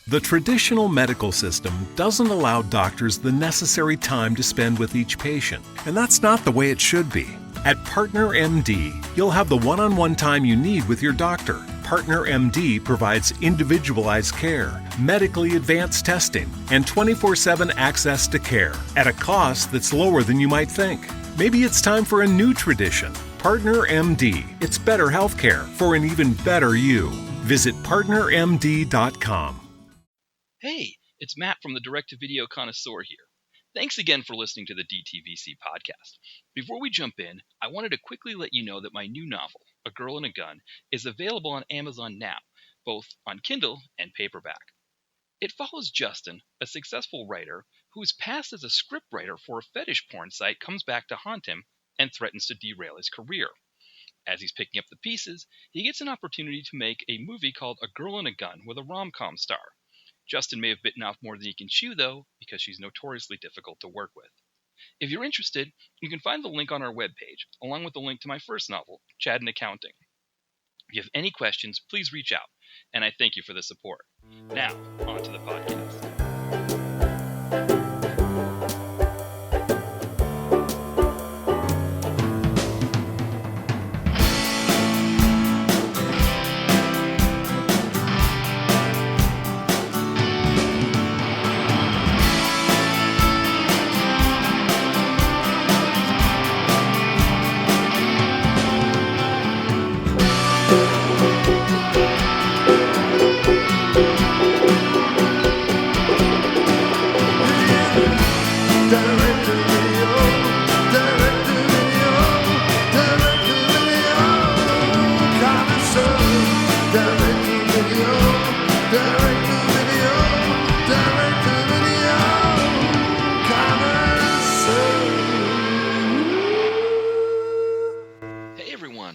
The traditional medical system doesn't allow doctors the necessary time to spend with each patient, and that's not the way it should be. At Partner MD, you'll have the one-on-one time you need with your doctor. Partner MD provides individualized care, medically advanced testing, and 24/7 access to care at a cost that's lower than you might think. Maybe it's time for a new tradition. Partner MD. It's better healthcare for an even better you. Visit partnermd.com. Hey, it's Matt from the Direct-to-Video Connoisseur here. Thanks again for listening to the DTVC podcast. Before we jump in, I wanted to quickly let you know that my new novel, A Girl and a Gun, is available on Amazon now, both on Kindle and paperback. It follows Justin, a successful writer whose past as a scriptwriter for a fetish porn site comes back to haunt him and threatens to derail his career. As he's picking up the pieces, he gets an opportunity to make a movie called A Girl and a Gun with a rom-com star. Justin may have bitten off more than he can chew, though, because she's notoriously difficult to work with. If you're interested, you can find the link on our webpage, along with the link to my first novel, Chad in Accounting. If you have any questions, please reach out, and I thank you for the support. Now, on to the podcast.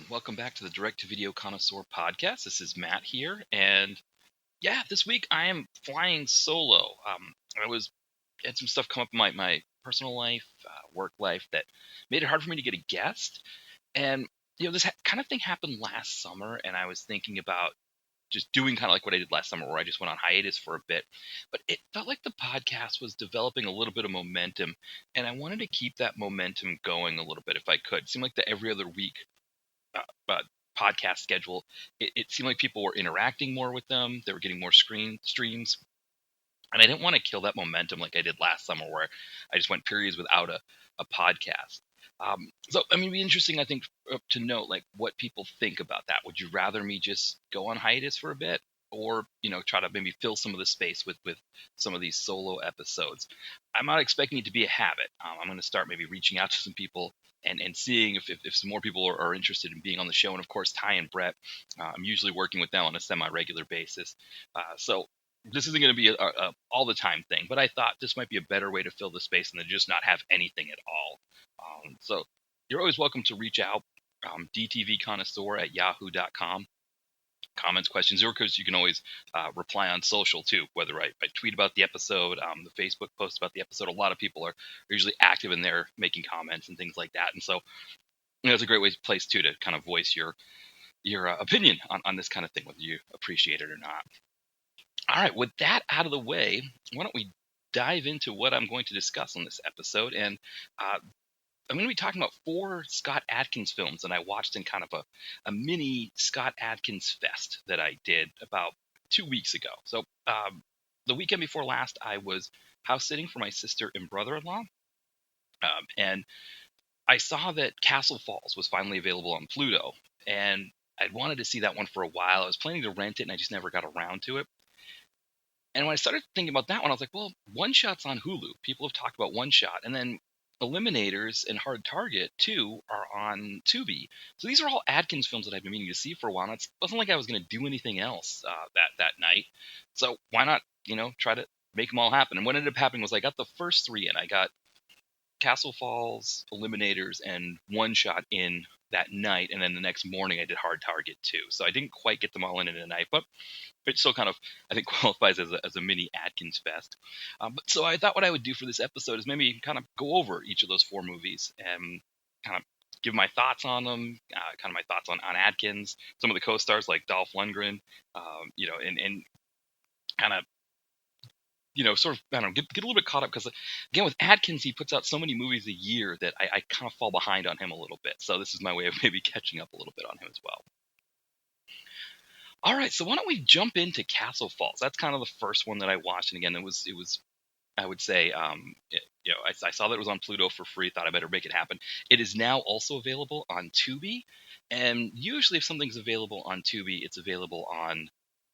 Welcome back to the Direct-to-Video Connoisseur podcast. This is Matt here, and this week I am flying solo. I had some stuff come up in my personal life, work life, that made it hard for me to get a guest. And this kind of thing happened last summer, and I was thinking about just doing kind of like what I did last summer, where I just went on hiatus for a bit. But it felt like the podcast was developing a little bit of momentum, and I wanted to keep that momentum going a little bit if I could. It seemed like the every other week podcast schedule, it seemed like people were interacting more with them. They were getting more streams, and I didn't want to kill that momentum like I did last summer, where I just went periods without a podcast. So I mean, it'd be interesting, I think, to note like what people think about that. Would you rather me just go on hiatus for a bit, or try to maybe fill some of the space with some of these solo episodes? I'm not expecting it to be a habit. I'm going to start maybe reaching out to some people and seeing if some more people are interested in being on the show. And of course, Ty and Brett, I'm usually working with them on a semi-regular basis. So this isn't going to be a all the time thing, but I thought this might be a better way to fill the space than to just not have anything at all. So you're always welcome to reach out, dtvconnoisseur@yahoo.com. Comments, questions, or because you can always reply on social too, whether I tweet about the episode, the Facebook post about the episode. A lot of people are usually active in there making comments and things like that. And so it's a great place too to kind of voice your opinion on this kind of thing, whether you appreciate it or not. All right, with that out of the way, why don't we dive into what I'm going to discuss on this episode? And I'm going to be talking about 4 Scott Adkins films that I watched in kind of a mini Scott Adkins fest that I did about 2 weeks ago. So the weekend before last, I was house sitting for my sister and brother-in-law, and I saw that Castle Falls was finally available on Pluto, and I'd wanted to see that one for a while. I was planning to rent it, and I just never got around to it. And when I started thinking about that one, I was like, well, One Shot's on Hulu. People have talked about One Shot, and then Eliminators and Hard Target 2 are on Tubi. So these are all Adkins films that I've been meaning to see for a while. And it wasn't like I was going to do anything else that night. So why not, try to make them all happen? And what ended up happening was I got the first 3 in. I got Castle Falls, Eliminators, and One Shot in that night. And then the next morning I did Hard Target 2. So I didn't quite get them all in a night, but it still kind of, I think, qualifies as a mini Adkins fest. So I thought what I would do for this episode is maybe kind of go over each of those 4 movies and kind of give my thoughts on them, kind of my thoughts on Adkins, some of the co-stars like Dolph Lundgren, and kind of sort of, I don't know, get a little bit caught up because, again, with Adkins, he puts out so many movies a year that I kind of fall behind on him a little bit. So this is my way of maybe catching up a little bit on him as well. All right, so why don't we jump into Castle Falls? That's kind of the first one that I watched, and again, it was I would say, I saw that it was on Pluto for free. Thought I better make it happen. It is now also available on Tubi, and usually if something's available on Tubi, it's available on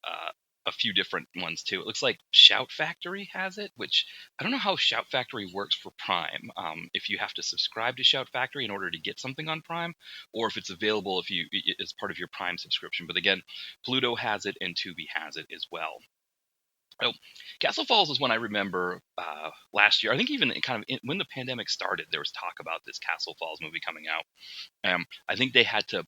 uh, a few different ones too. It looks like Shout Factory has it, which I don't know how Shout Factory works for Prime. If you have to subscribe to Shout Factory in order to get something on Prime, or if it's available if you as part of your Prime subscription. But again, Pluto has it and Tubi has it as well. Oh, Castle Falls is one I remember last year. I think even when the pandemic started, there was talk about this Castle Falls movie coming out. I think they had to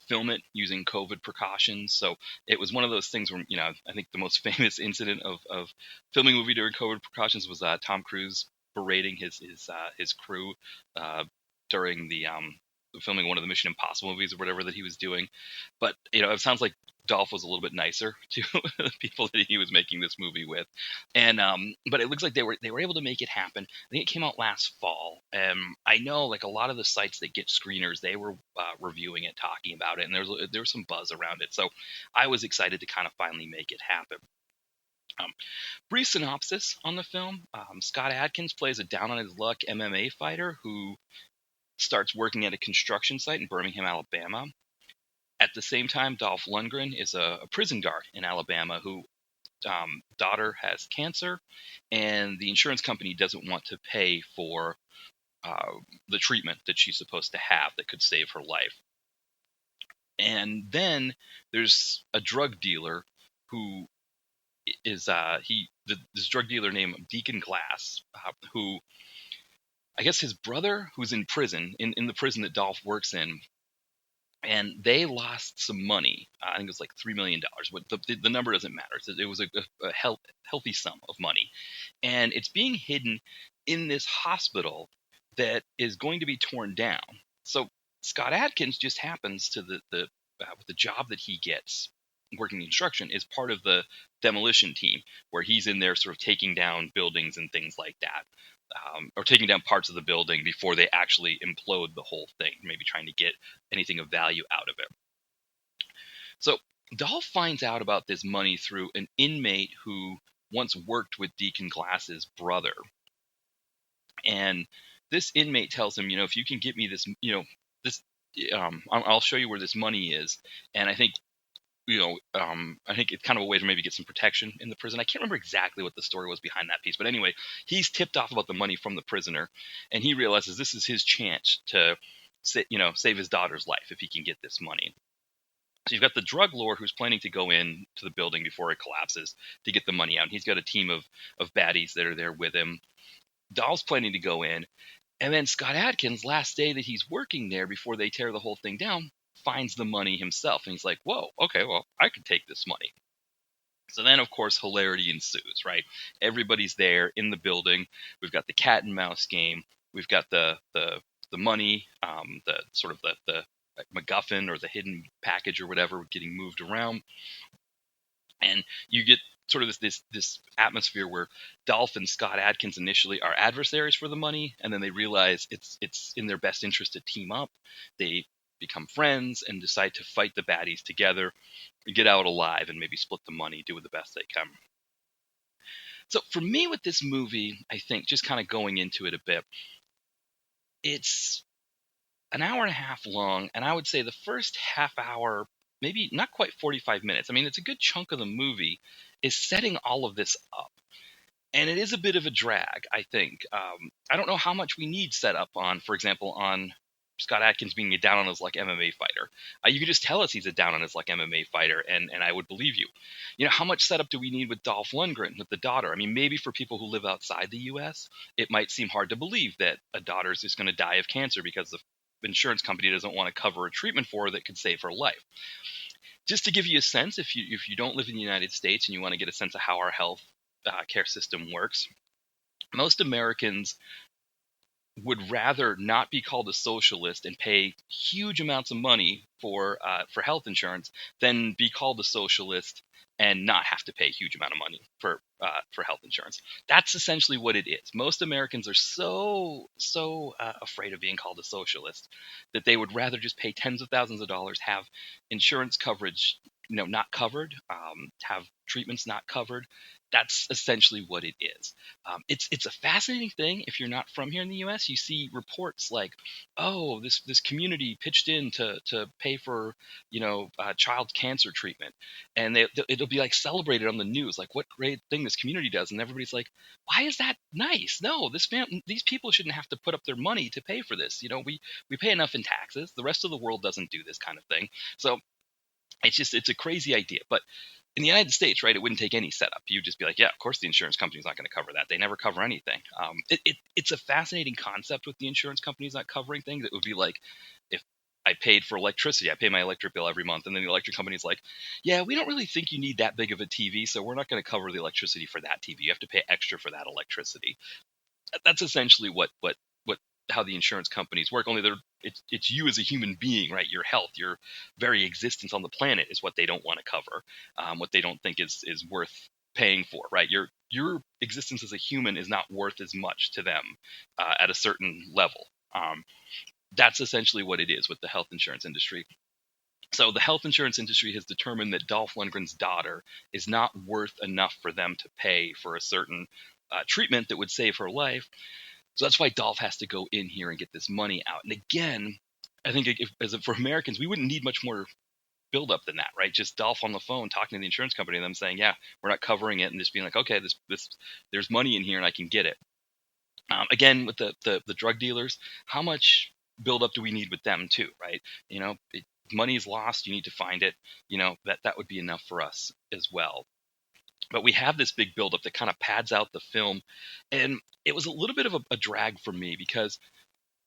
film it using COVID precautions. So it was one of those things where, I think the most famous incident of filming a movie during COVID precautions was Tom Cruise berating his crew during the filming one of the Mission Impossible movies or whatever that he was doing. But it sounds like Dolph was a little bit nicer to the people that he was making this movie with, and but it looks like they were able to make it happen. I think it came out last fall. I know like a lot of the sites that get screeners, they were reviewing it, talking about it, and there was some buzz around it. So I was excited to kind of finally make it happen. Brief synopsis on the film: Scott Adkins plays a down on his luck MMA fighter who starts working at a construction site in Birmingham, Alabama. At the same time, Dolph Lundgren is a prison guard in Alabama who daughter has cancer, and the insurance company doesn't want to pay for the treatment that she's supposed to have that could save her life. And then there's a drug dealer who is this drug dealer named Deacon Glass, who I guess his brother, who's in prison in the prison that Dolph works in, and they lost some money. I think it was like $3 million, but the number doesn't matter. It was a healthy sum of money, and it's being hidden in this hospital that is going to be torn down. So Scott Adkins just happens to with the job that he gets working construction is part of the demolition team, where he's in there sort of taking down buildings and things like that. Or taking down parts of the building before they actually implode the whole thing, maybe trying to get anything of value out of it. So Dolph finds out about this money through an inmate who once worked with Deacon Glass's brother. And this inmate tells him, if you can get me this, I'll show you where this money is. And I think I think it's kind of a way to maybe get some protection in the prison. I can't remember exactly what the story was behind that piece, but anyway, he's tipped off about the money from the prisoner, and he realizes this is his chance to, save his daughter's life if he can get this money. So you've got the drug lord who's planning to go in to the building before it collapses to get the money out. And he's got a team of baddies that are there with him. Dolph's planning to go in, and then Scott Adkins, last day that he's working there before they tear the whole thing down, finds the money himself, and he's like, whoa, okay, well, I could take this money. So then, of course, hilarity ensues, right? Everybody's there in the building. We've got the cat and mouse game. We've got the money, the sort of the MacGuffin or the hidden package or whatever getting moved around, and you get sort of this atmosphere where Dolph and Scott Adkins initially are adversaries for the money, and then they realize it's in their best interest to team up. They become friends and decide to fight the baddies together, get out alive, and maybe split the money, do the best they can. So for me with this movie, I think, just kind of going into it a bit, it's an hour and a half long, and I would say the first half hour, maybe not quite 45 minutes. I mean, it's a good chunk of the movie is setting all of this up. And it is a bit of a drag, I think. I don't know how much we need set up on, for example, on Scott Adkins being a down on his luck MMA fighter. You could just tell us he's a down on his luck MMA fighter, and I would believe you. How much setup do we need with Dolph Lundgren, with the daughter? I mean, maybe for people who live outside the U.S., it might seem hard to believe that a daughter is just going to die of cancer because the insurance company doesn't want to cover a treatment for her that could save her life. Just to give you a sense, if you don't live in the United States and you want to get a sense of how our health care system works, most Americans would rather not be called a socialist and pay huge amounts of money for health insurance than be called a socialist and not have to pay a huge amount of money for health insurance. That's essentially what it is. Most Americans are so afraid of being called a socialist that they would rather just pay tens of thousands of dollars, have insurance coverage not covered, have treatments not covered. That's essentially what it is. It's a fascinating thing. If you're not from here in the U.S., you see reports like, "Oh, this community pitched in to pay for child cancer treatment," and it'll be like celebrated on the news, like what great thing this community does, and everybody's like, "Why is that nice? No, these people shouldn't have to put up their money to pay for this. We pay enough in taxes. The rest of the world doesn't do this kind of thing." So it's a crazy idea, but in the United States, right, it wouldn't take any setup. You'd just be like, yeah, of course the insurance company's not going to cover that. They never cover anything. It's a fascinating concept with the insurance companies not covering things. It would be like if I paid for electricity, I pay my electric bill every month, and then the electric company's like, yeah, we don't really think you need that big of a TV, so we're not going to cover the electricity for that TV. You have to pay extra for that electricity. That's essentially what how the insurance companies work. Only it's you as a human being, right? Your health, your very existence on the planet is what they don't want to cover. What they don't think is worth paying for, right? Your existence as a human is not worth as much to them at a certain level. That's essentially what it is with the health insurance industry. So the health insurance industry has determined that Dolph Lundgren's daughter is not worth enough for them to pay for a certain treatment that would save her life. So that's why Dolph has to go in here and get this money out. And again, I think for Americans, we wouldn't need much more buildup than that, right? Just Dolph on the phone talking to the insurance company and them saying, yeah, we're not covering it, and just being like, okay, this there's money in here and I can get it. Again, with the drug dealers, how much buildup do we need with them too, right? Money is lost, you need to find it. That would be enough for us as well. But we have this big buildup that kind of pads out the film, and it was a little bit of a drag for me because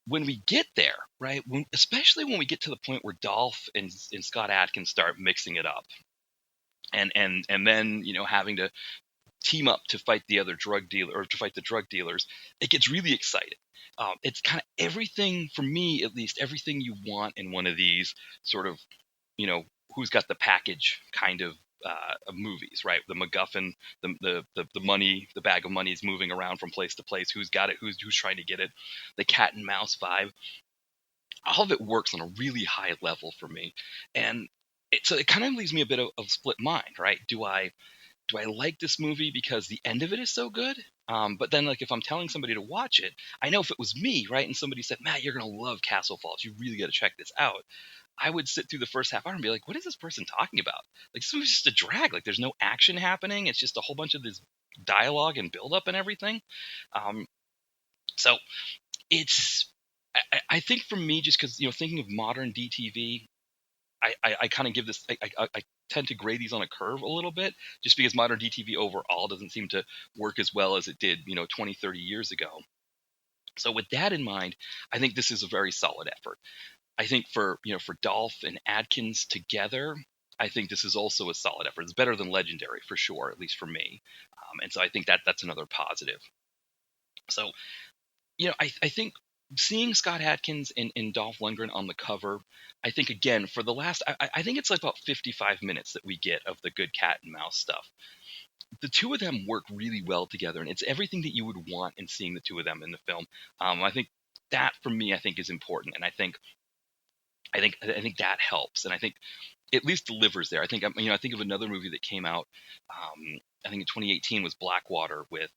when we get there, right, especially when we get to the point where Dolph and Scott Adkins start mixing it up, and then having to team up to fight the other drug dealer or to fight the drug dealers, it gets really exciting. It's kind of everything, for me at least, everything you want in one of these sort of who's got the package kind of movies, right? The MacGuffin, the money, the bag of money is moving around from place to place. Who's got it? Who's trying to get it? The cat and mouse vibe. All of it works on a really high level for me, and so it kind of leaves me a bit of split mind, right? Do I like this movie because the end of it is so good? But then, like, if I'm telling somebody to watch it, I know if it was me, right, and somebody said, Matt, you're gonna love Castle Falls, you really got to check this out, I would sit through the first half hour and be like, what is this person talking about? Like, this movie's just a drag. Like, there's no action happening. It's just a whole bunch of this dialogue and build up and everything. So it's, I think for me, just because, thinking of modern DTV, I kind of give this, I tend to grade these on a curve a little bit, just because modern DTV overall doesn't seem to work as well as it did, 20, 30 years ago. So with that in mind, I think this is a very solid effort. I think for Dolph and Adkins together, I think this is also a solid effort. It's better than Legendary for sure, at least for me. And so I think that's another positive. So I think seeing Scott Adkins and Dolph Lundgren on the cover, I think again for the last, I think it's like about 55 minutes that we get of the good cat and mouse stuff. The two of them work really well together, and it's everything that you would want in seeing the two of them in the film. I think that for me, I think is important, and I think that helps, and I think at least delivers there. I think of another movie that came out, I think in 2018 was Blackwater with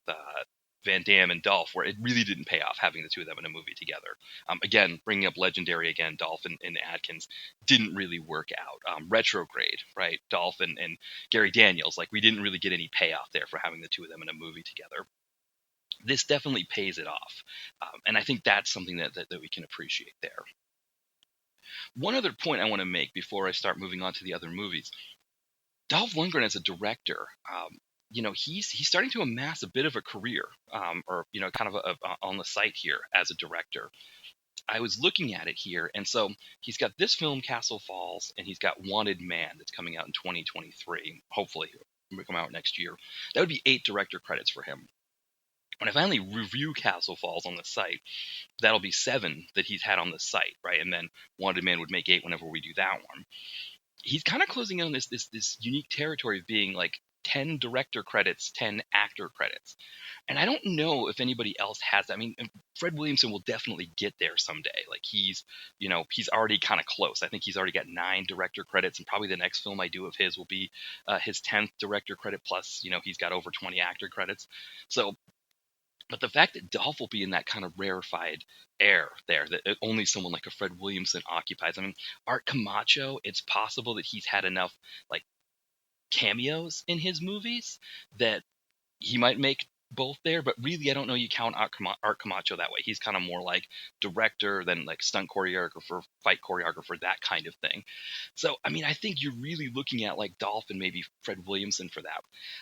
Van Damme and Dolph, where it really didn't pay off having the two of them in a movie together. Again, bringing up Legendary again, Dolph and Adkins didn't really work out. Retrograde, right? Dolph and Gary Daniels, like we didn't really get any payoff there for having the two of them in a movie together. This definitely pays it off, and I think that's something that we can appreciate there. One other point I want to make before I start moving on to the other movies: Dolph Lundgren as a director, he's starting to amass a bit of a career, or kind of on the site here as a director. I was looking at it here, and so he's got this film, Castle Falls, and he's got Wanted Man that's coming out in 2023. Hopefully, it'll come out next year. That would be 8 director credits for him. when I finally review Castle Falls on the site, that'll be 7 that he's had on the site, right? And then Wanted Man would make 8 whenever we do that one. He's kind of closing in on this unique territory of being like 10 director credits, 10 actor credits. And I don't know if anybody else has that. I mean, Fred Williamson will definitely get there someday. Like he's already kind of close. I think he's already got 9 director credits, and probably the next film I do of his will be his 10th director credit. Plus, he's got over 20 actor credits. So, but the fact that Dolph will be in that kind of rarefied air there that only someone like a Fred Williamson occupies. I mean, Art Camacho, it's possible that he's had enough like cameos in his movies that he might make both there, but really I don't know you count Art Camacho that way. He's kind of more like director than like stunt choreographer, fight choreographer, that kind of thing. So I mean, I think you're really looking at like Dolph and maybe Fred Williamson for that.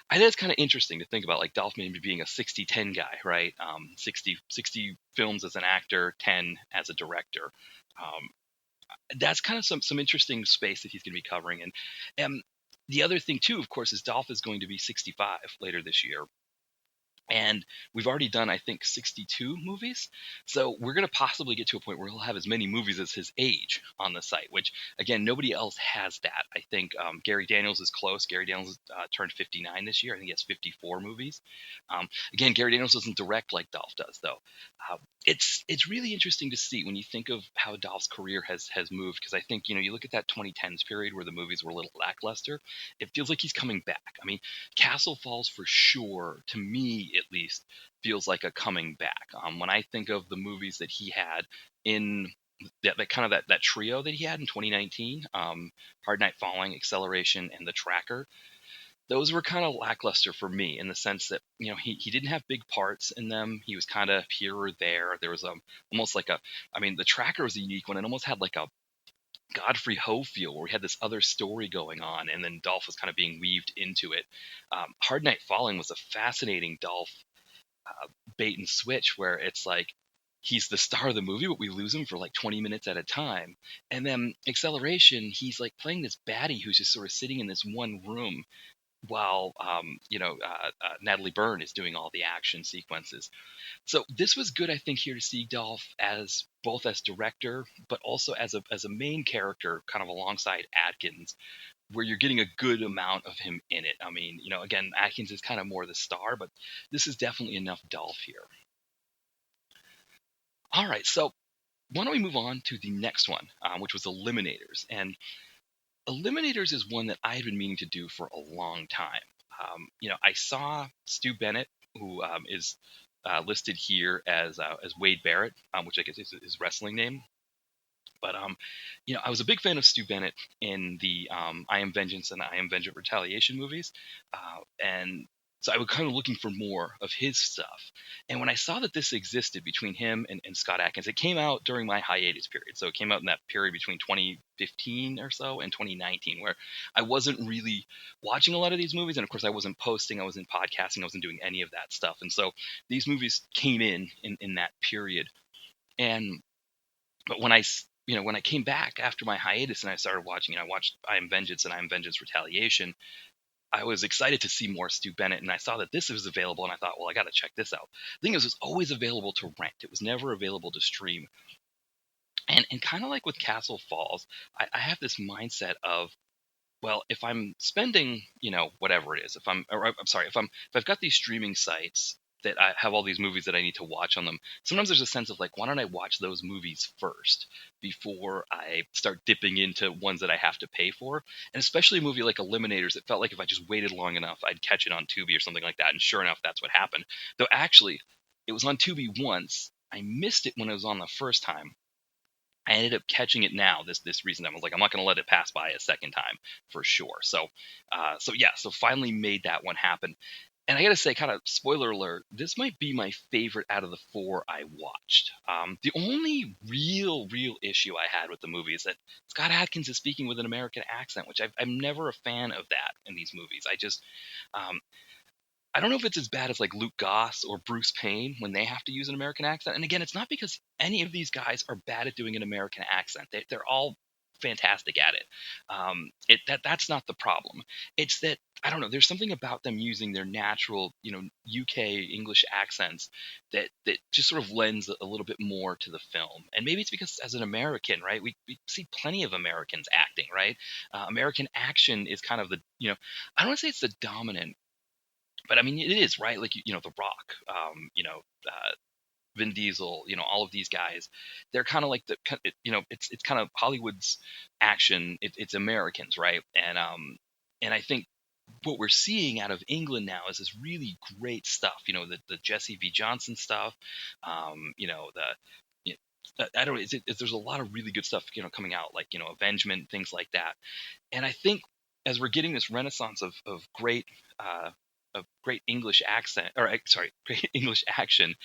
I think it's kind of interesting to think about like Dolph maybe being a 60-10 guy, right? 60 films as an actor, 10 as a director. That's kind of some interesting space that he's going to be covering. And the other thing too, of course, is Dolph is going to be 65 later this year. And we've already done, I think, 62 movies. So we're going to possibly get to a point where he'll have as many movies as his age on the site, which, again, nobody else has that. I think Gary Daniels is close. Gary Daniels turned 59 this year. I think he has 54 movies. Again, Gary Daniels doesn't direct like Dolph does, though. It's really interesting to see when you think of how Dolph's career has moved, because I think, you look at that 2010s period where the movies were a little lackluster. It feels like he's coming back. I mean, Castle Falls for sure, to me at least, feels like a coming back. When I think of the movies that he had in that kind of that trio that he had in 2019, Hard Night Falling, Acceleration, and The Tracker, those were kind of lackluster for me in the sense that he didn't have big parts in them. He was kind of here or there. There was almost like The Tracker was a unique one. It almost had like a Godfrey Ho feel where we had this other story going on, and then Dolph was kind of being weaved into it. Hard Night Falling was a fascinating Dolph bait and switch where it's like he's the star of the movie, but we lose him for like 20 minutes at a time. And then Acceleration, he's like playing this baddie who's just sort of sitting in this one room while Natalie Byrne is doing all the action sequences. So this was good, I think, here to see Dolph as both as director, but also as a main character, kind of alongside Adkins, where you're getting a good amount of him in it. I mean, again, Adkins is kind of more the star, but this is definitely enough Dolph here. All right, so why don't we move on to the next one, which was Eliminators. And Eliminators is one that I had been meaning to do for a long time. I saw Stu Bennett, who is listed here as Wade Barrett, which I guess is his wrestling name. But I was a big fan of Stu Bennett in the I Am Vengeance and I Am Vengeance Retaliation movies, and so I was kind of looking for more of his stuff. And when I saw that this existed between him and Scott Adkins, it came out during my hiatus period. So it came out in that period between 2015 or so and 2019, where I wasn't really watching a lot of these movies. And of course, I wasn't posting, I wasn't podcasting, I wasn't doing any of that stuff. And so these movies came in that period. But when I came back after my hiatus and I started watching, I watched I Am Vengeance and I Am Vengeance Retaliation, I was excited to see more Stu Bennett, and I saw that this was available, and I thought, well, I got to check this out. The thing is, it was always available to rent. It was never available to stream. And kind of like with Castle Falls, I have this mindset of, well, if I'm spending, whatever it is, if I've got these streaming sites that I have all these movies that I need to watch on them, sometimes there's a sense of like, why don't I watch those movies first before I start dipping into ones that I have to pay for? And especially a movie like Eliminators, it felt like if I just waited long enough, I'd catch it on Tubi or something like that. And sure enough, that's what happened. Though actually, it was on Tubi once. I missed it when it was on the first time. I ended up catching it now this recent time. I was like, I'm not going to let it pass by a second time for sure. So finally made that one happen. And I got to say, kind of spoiler alert, this might be my favorite out of the 4 I watched. The only real issue I had with the movie is that Scott Adkins is speaking with an American accent, which I'm never a fan of that in these movies. I don't know if it's as bad as like Luke Goss or Bruce Payne when they have to use an American accent. And again, it's not because any of these guys are bad at doing an American accent. They're all fantastic at it. That's not the problem. It's that I don't know. There's something about them using their natural, UK English accents that just sort of lends a little bit more to the film. And maybe it's because as an American, right, we see plenty of Americans acting, right? American action is kind of I don't want to say it's the dominant, but I mean it is, right? Like The Rock, Vin Diesel, all of these guys, they're kind of like it's kind of Hollywood's action. It's Americans, right? And I think what we're seeing out of England now is this really great stuff. The Jesse V. Johnson stuff. You I don't know. There's a lot of really good stuff, coming out, like Avengement, things like that. And I think as we're getting this renaissance uh, of great English accent, or sorry, great English action,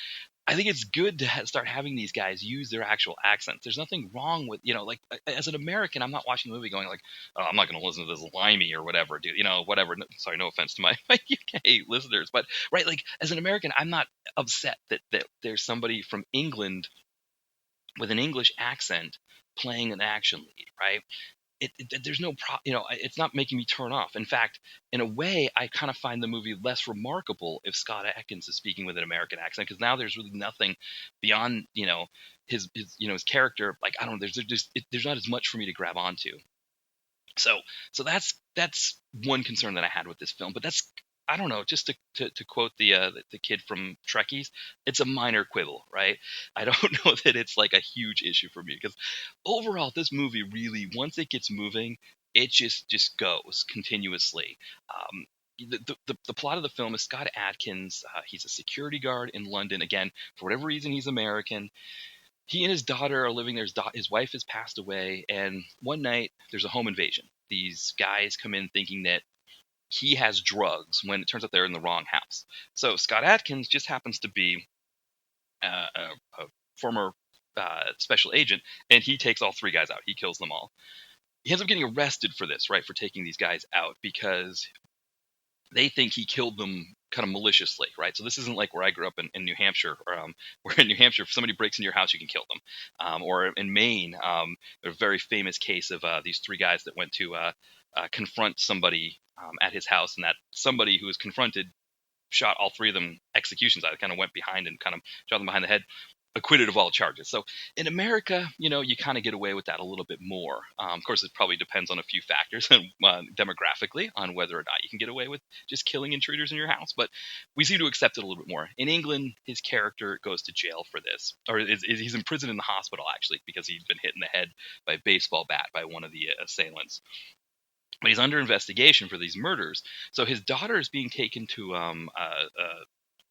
I think it's good to start having these guys use their actual accents. There's nothing wrong with, like, as an American, I'm not watching the movie going like, oh, I'm not going to listen to this limey or whatever, dude, whatever. Sorry, no offense to my, my UK listeners, but right, like as an American, I'm not upset that there's somebody from England with an English accent playing an action lead, right? There's no it's not making me turn off. In fact, in a way, I kind of find the movie less remarkable if Scott Adkins is speaking with an American accent, because now there's really nothing beyond his character. Like, I don't know, there's not as much for me to grab onto. So that's one concern that I had with this film. But that's, I don't know, just to quote the kid from Trekkies, it's a minor quibble, right? I don't know that it's like a huge issue for me, because overall this movie really, once it gets moving, it just goes continuously. The plot of the film is Scott Adkins. He's a security guard in London. Again, for whatever reason, he's American. He and his daughter are living there. His wife has passed away, and one night there's a home invasion. These guys come in thinking that he has drugs, when it turns out they're in the wrong house. So Scott Adkins just happens to be a former special agent, and he takes all three guys out. He kills them all. He ends up getting arrested for this, right, for taking these guys out, because they think he killed them kind of maliciously, right? So this isn't like where I grew up in New Hampshire, where in New Hampshire, if somebody breaks into your house, you can kill them. Or in Maine, a very famous case of these three guys that went to confront somebody at his house, and that somebody who was confronted shot all three of them executions. I kind of went behind and kind of shot them behind the head, acquitted of all charges. So in America, you kind of get away with that a little bit more. Of course, it probably depends on a few factors and demographically on whether or not you can get away with just killing intruders in your house. But we seem to accept it a little bit more. In England, his character goes to jail for this, or he's in prison in the hospital, actually, because he's been hit in the head by a baseball bat by one of the assailants. But he's under investigation for these murders. So his daughter is being taken to a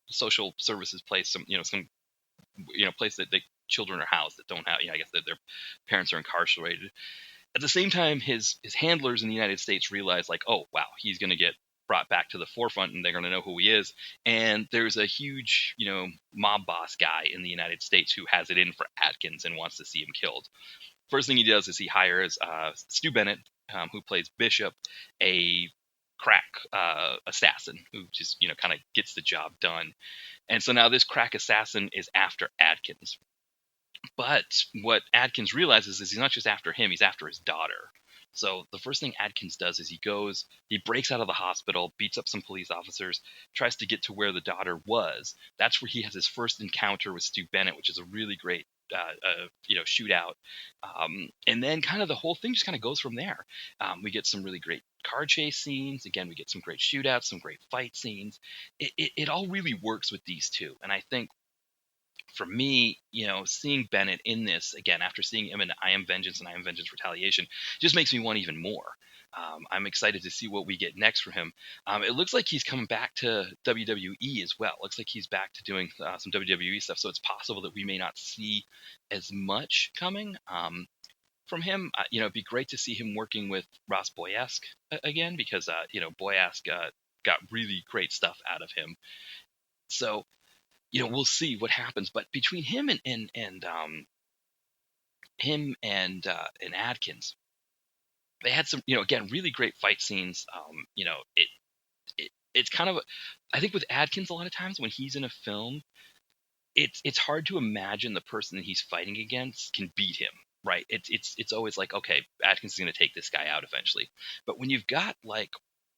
social services place, some place that the children are housed that don't have, I guess that their parents are incarcerated. At the same time, his handlers in the United States realize, like, oh wow, he's going to get brought back to the forefront, and they're going to know who he is. And there's a huge, mob boss guy in the United States who has it in for Adkins and wants to see him killed. First thing he does is he hires Stu Bennett, who plays Bishop, a crack assassin who just kind of gets the job done. And so now this crack assassin is after Adkins. But what Adkins realizes is he's not just after him, he's after his daughter. So the first thing Adkins does is he breaks out of the hospital, beats up some police officers, tries to get to where the daughter was. That's where he has his first encounter with Stu Bennett, which is a really great shootout. And then kind of the whole thing just kind of goes from there. We get some really great car chase scenes. Again, we get some great shootouts, some great fight scenes. It all really works with these two. And I think for me, seeing Bennett in this again after seeing him in I Am Vengeance and I Am Vengeance Retaliation just makes me want even more. I'm excited to see what we get next from him. It looks like he's coming back to WWE as well. Looks like he's back to doing some WWE stuff. So it's possible that we may not see as much coming from him. It'd be great to see him working with Ross Boyask again, because Boyask got really great stuff out of him. So we'll see what happens. But between him and Adkins, they had some, again, really great fight scenes. It's kind of, I think with Adkins, a lot of times when he's in a film, it's hard to imagine the person that he's fighting against can beat him. right? It's always like, okay, Atkins is going to take this guy out eventually. But when you've got like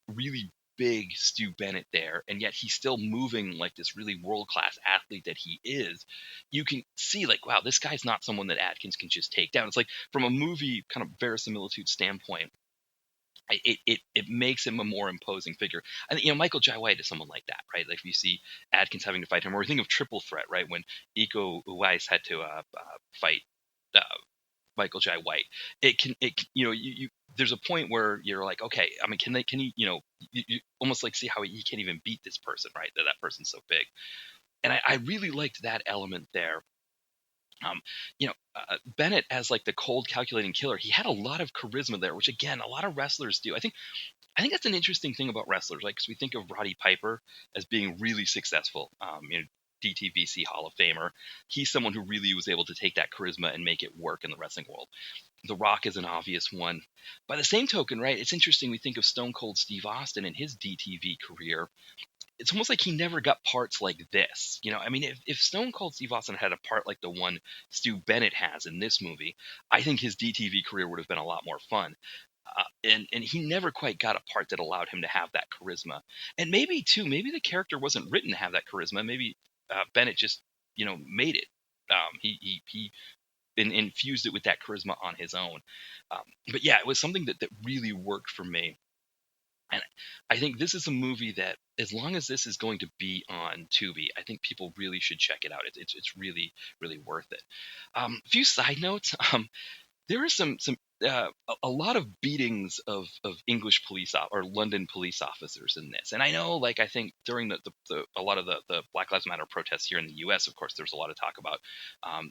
really big Stu Bennett there, and yet he's still moving like this really world class athlete that he is, you can see like, wow, this guy's not someone that Atkins can just take down. It's like from a movie kind of verisimilitude standpoint, it makes him a more imposing figure. I think Michael Jai White is someone like that, right? Like if you see Adkins having to fight him, or we think of Triple Threat, right? When Iko Uwais had to fight uh, Michael Jai White, you there's a point where you're like, okay, I mean, can he you almost like see how he can't even beat this person, right? That person's so big, and I really liked that element there. Bennett as like the cold, calculating killer, he had a lot of charisma there, which again, a lot of wrestlers do. I think that's an interesting thing about wrestlers, like because we think of Roddy Piper as being really successful. DTVC Hall of Famer. He's someone who really was able to take that charisma and make it work in the wrestling world. The Rock is an obvious one. By the same token, right, it's interesting we think of Stone Cold Steve Austin and his DTV career. It's almost like he never got parts like this. I mean, if Stone Cold Steve Austin had a part like the one Stu Bennett has in this movie, I think his DTV career would have been a lot more fun. And he never quite got a part that allowed him to have that charisma. And maybe too, maybe the character wasn't written to have that charisma. Maybe Bennett just made it. He infused it with that charisma on his own. But yeah, it was something that really worked for me. And I think this is a movie that, as long as this is going to be on Tubi, I think people really should check it out. It's really really worth it. A few side notes. There are a lot of beatings of English or London police officers in this, and I know, like, I think during a lot of the Black Lives Matter protests here in the U.S., of course, there was a lot of talk about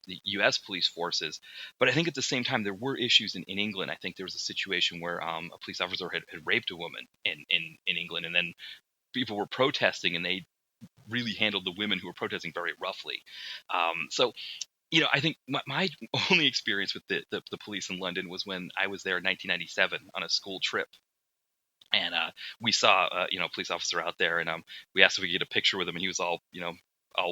the U.S. police forces, but I think at the same time there were issues in England. I think there was a situation where a police officer had raped a woman in England, and then people were protesting, and they really handled the women who were protesting very roughly. So I think my only experience with the police in London was when I was there in 1997 on a school trip. And we saw, a police officer out there, and we asked if we could get a picture with him, and he was all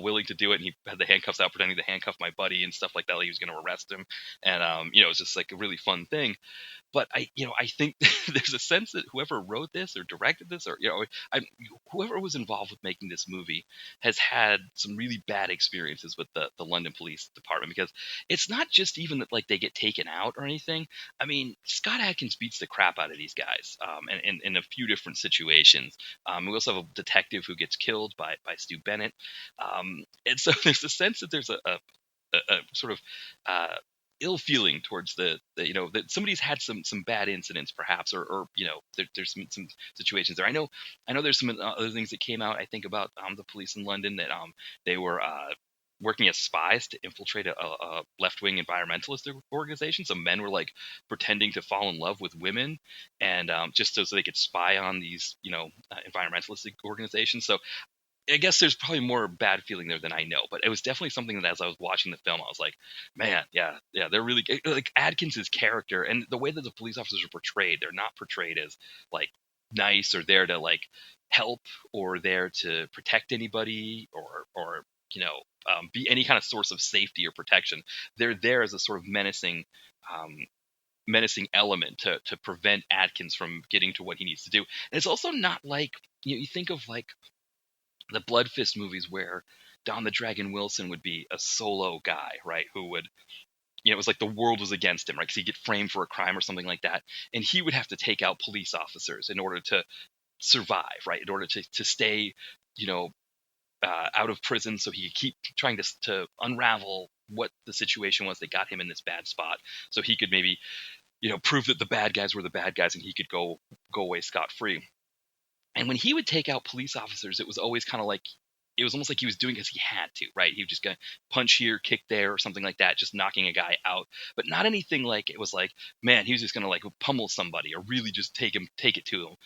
willing to do it. And he had the handcuffs out, pretending to handcuff my buddy and stuff like that. Like he was going to arrest him. And, it was just like a really fun thing. But I think there's a sense that whoever wrote this or directed this, or whoever was involved with making this movie, has had some really bad experiences with the London Police Department, because it's not just even that like they get taken out or anything. I mean, Scott Adkins beats the crap out of these guys, and in a few different situations. We also have a detective who gets killed by Stu Bennett, and so there's a sense that there's a sort of ill feeling towards that somebody's had some bad incidents, perhaps, or there's some situations there. I know there's some other things that came out, I think, about the police in London, that they were working as spies to infiltrate a left-wing environmentalist organization. So men were like pretending to fall in love with women, and just so they could spy on these environmentalist organizations. So I guess there's probably more bad feeling there than I know, but it was definitely something that, as I was watching the film, I was like, man, yeah, they're really like Adkins' character and the way that the police officers are portrayed. They're not portrayed as like nice or there to like help or there to protect anybody or be any kind of source of safety or protection. They're there as a sort of um, menacing element to prevent Adkins from getting to what he needs to do. And it's also not like you think of like the Blood Fist movies where Don the Dragon Wilson would be a solo guy, right? Who would, it was like the world was against him, right? Because he'd get framed for a crime or something like that. And he would have to take out police officers in order to survive, right? In order to stay, you know, out of prison, so he could keep trying to unravel what the situation was that got him in this bad spot. So he could maybe, prove that the bad guys were the bad guys and he could go away scot free. And when he would take out police officers, it was always kind of like, it was almost like he was doing it because he had to, right? He was just going to punch here, kick there, or something like that, just knocking a guy out. But not anything like it was like, man, he was just going to like pummel somebody or really just take it to him.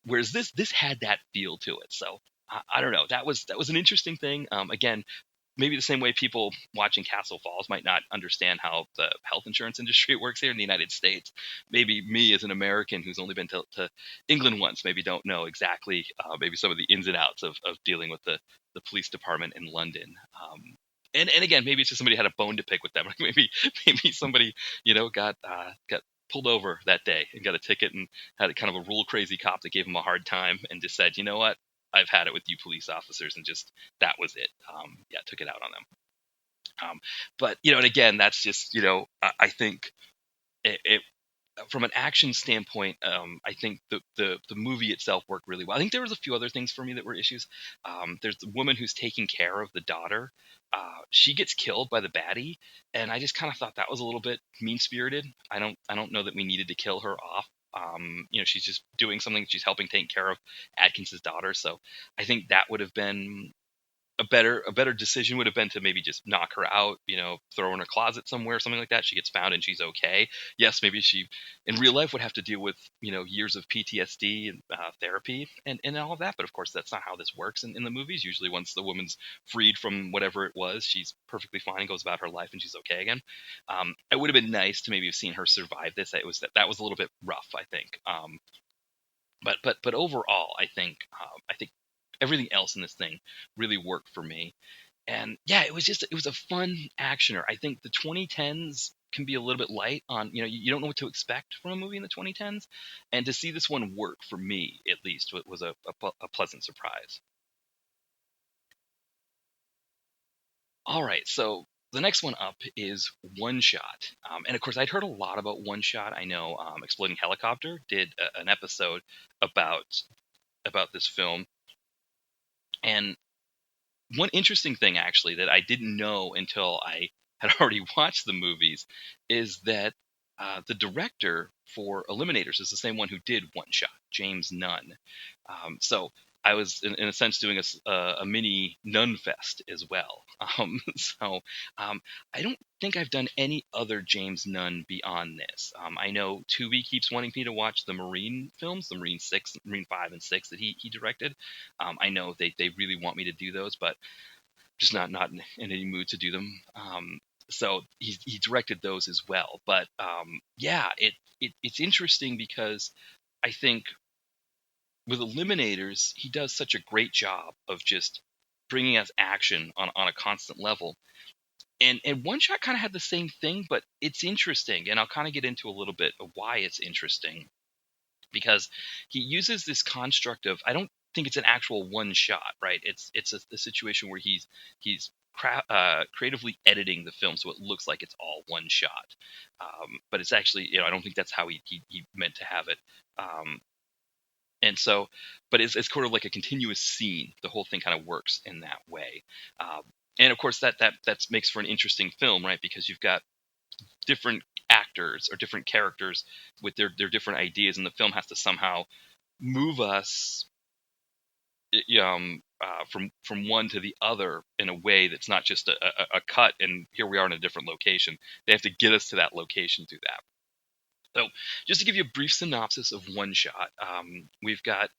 Whereas this had that feel to it. So I don't know. That was an interesting thing. Again, maybe the same way people watching Castle Falls might not understand how the health insurance industry works here in the United States. Maybe me as an American who's only been to England once, maybe don't know exactly maybe some of the ins and outs of dealing with the police department in London. and again, maybe it's just somebody had a bone to pick with them. Like maybe somebody got pulled over that day and got a ticket and had a kind of a rule crazy cop that gave him a hard time and just said, you know what, I've had it with you police officers, and just that was it. Yeah, took it out on them. But and again, that's just I think it from an action standpoint, I think the movie itself worked really well. I think there was a few other things for me that were issues. There's the woman who's taking care of the daughter. She gets killed by the baddie, and I just kind of thought that was a little bit mean spirited. I don't know that we needed to kill her off. She's just doing something. She's helping take care of Adkins's daughter. So I think that would have been a better decision would have been to maybe just knock her out, throw her in a closet somewhere, something like that. She gets found and she's okay. Yes, maybe she in real life would have to deal with years of PTSD and therapy and all of that. But of course, that's not how this works in the movies. Usually, once the woman's freed from whatever it was, she's perfectly fine and goes about her life and she's okay again. It would have been nice to maybe have seen her survive this. That was a little bit rough, I think. But overall, I think everything else in this thing really worked for me. And yeah, it was a fun actioner. I think the 2010s can be a little bit light on, you don't know what to expect from a movie in the 2010s, and to see this one work for me at least was a pleasant surprise. All right, so the next one up is One Shot, and of course I'd heard a lot about One Shot. I know Exploding Helicopter did an episode about this film, and one interesting thing actually that I didn't know until I had already watched the movies is that the director for Eliminators is the same one who did One Shot, James Nunn. So I was in a sense doing a mini Nunn fest as well. So I don't think I've done any other James Nunn beyond this. I know Tubi keeps wanting me to watch the Marine films, the Marine 5 and 6 that he directed. I know they really want me to do those, but just not in any mood to do them. So he directed those as well. But yeah, it's interesting because I think with Eliminators, he does such a great job of just bringing us action on a constant level. And One Shot kind of had the same thing, but it's interesting, and I'll kind of get into a little bit of why it's interesting, because he uses this construct of, I don't think it's an actual one shot, right? It's a situation where he's creatively editing the film so it looks like it's all one shot, but it's actually, I don't think that's how he meant to have it. And so, but it's sort of like a continuous scene. The whole thing kind of works in that way. Um, and of course, that makes for an interesting film, right? Because you've got different actors or different characters with their different ideas, and the film has to somehow move us from one to the other in a way that's not just a cut and here we are in a different location. They have to get us to that location through that. So just to give you a brief synopsis of One Shot, we've got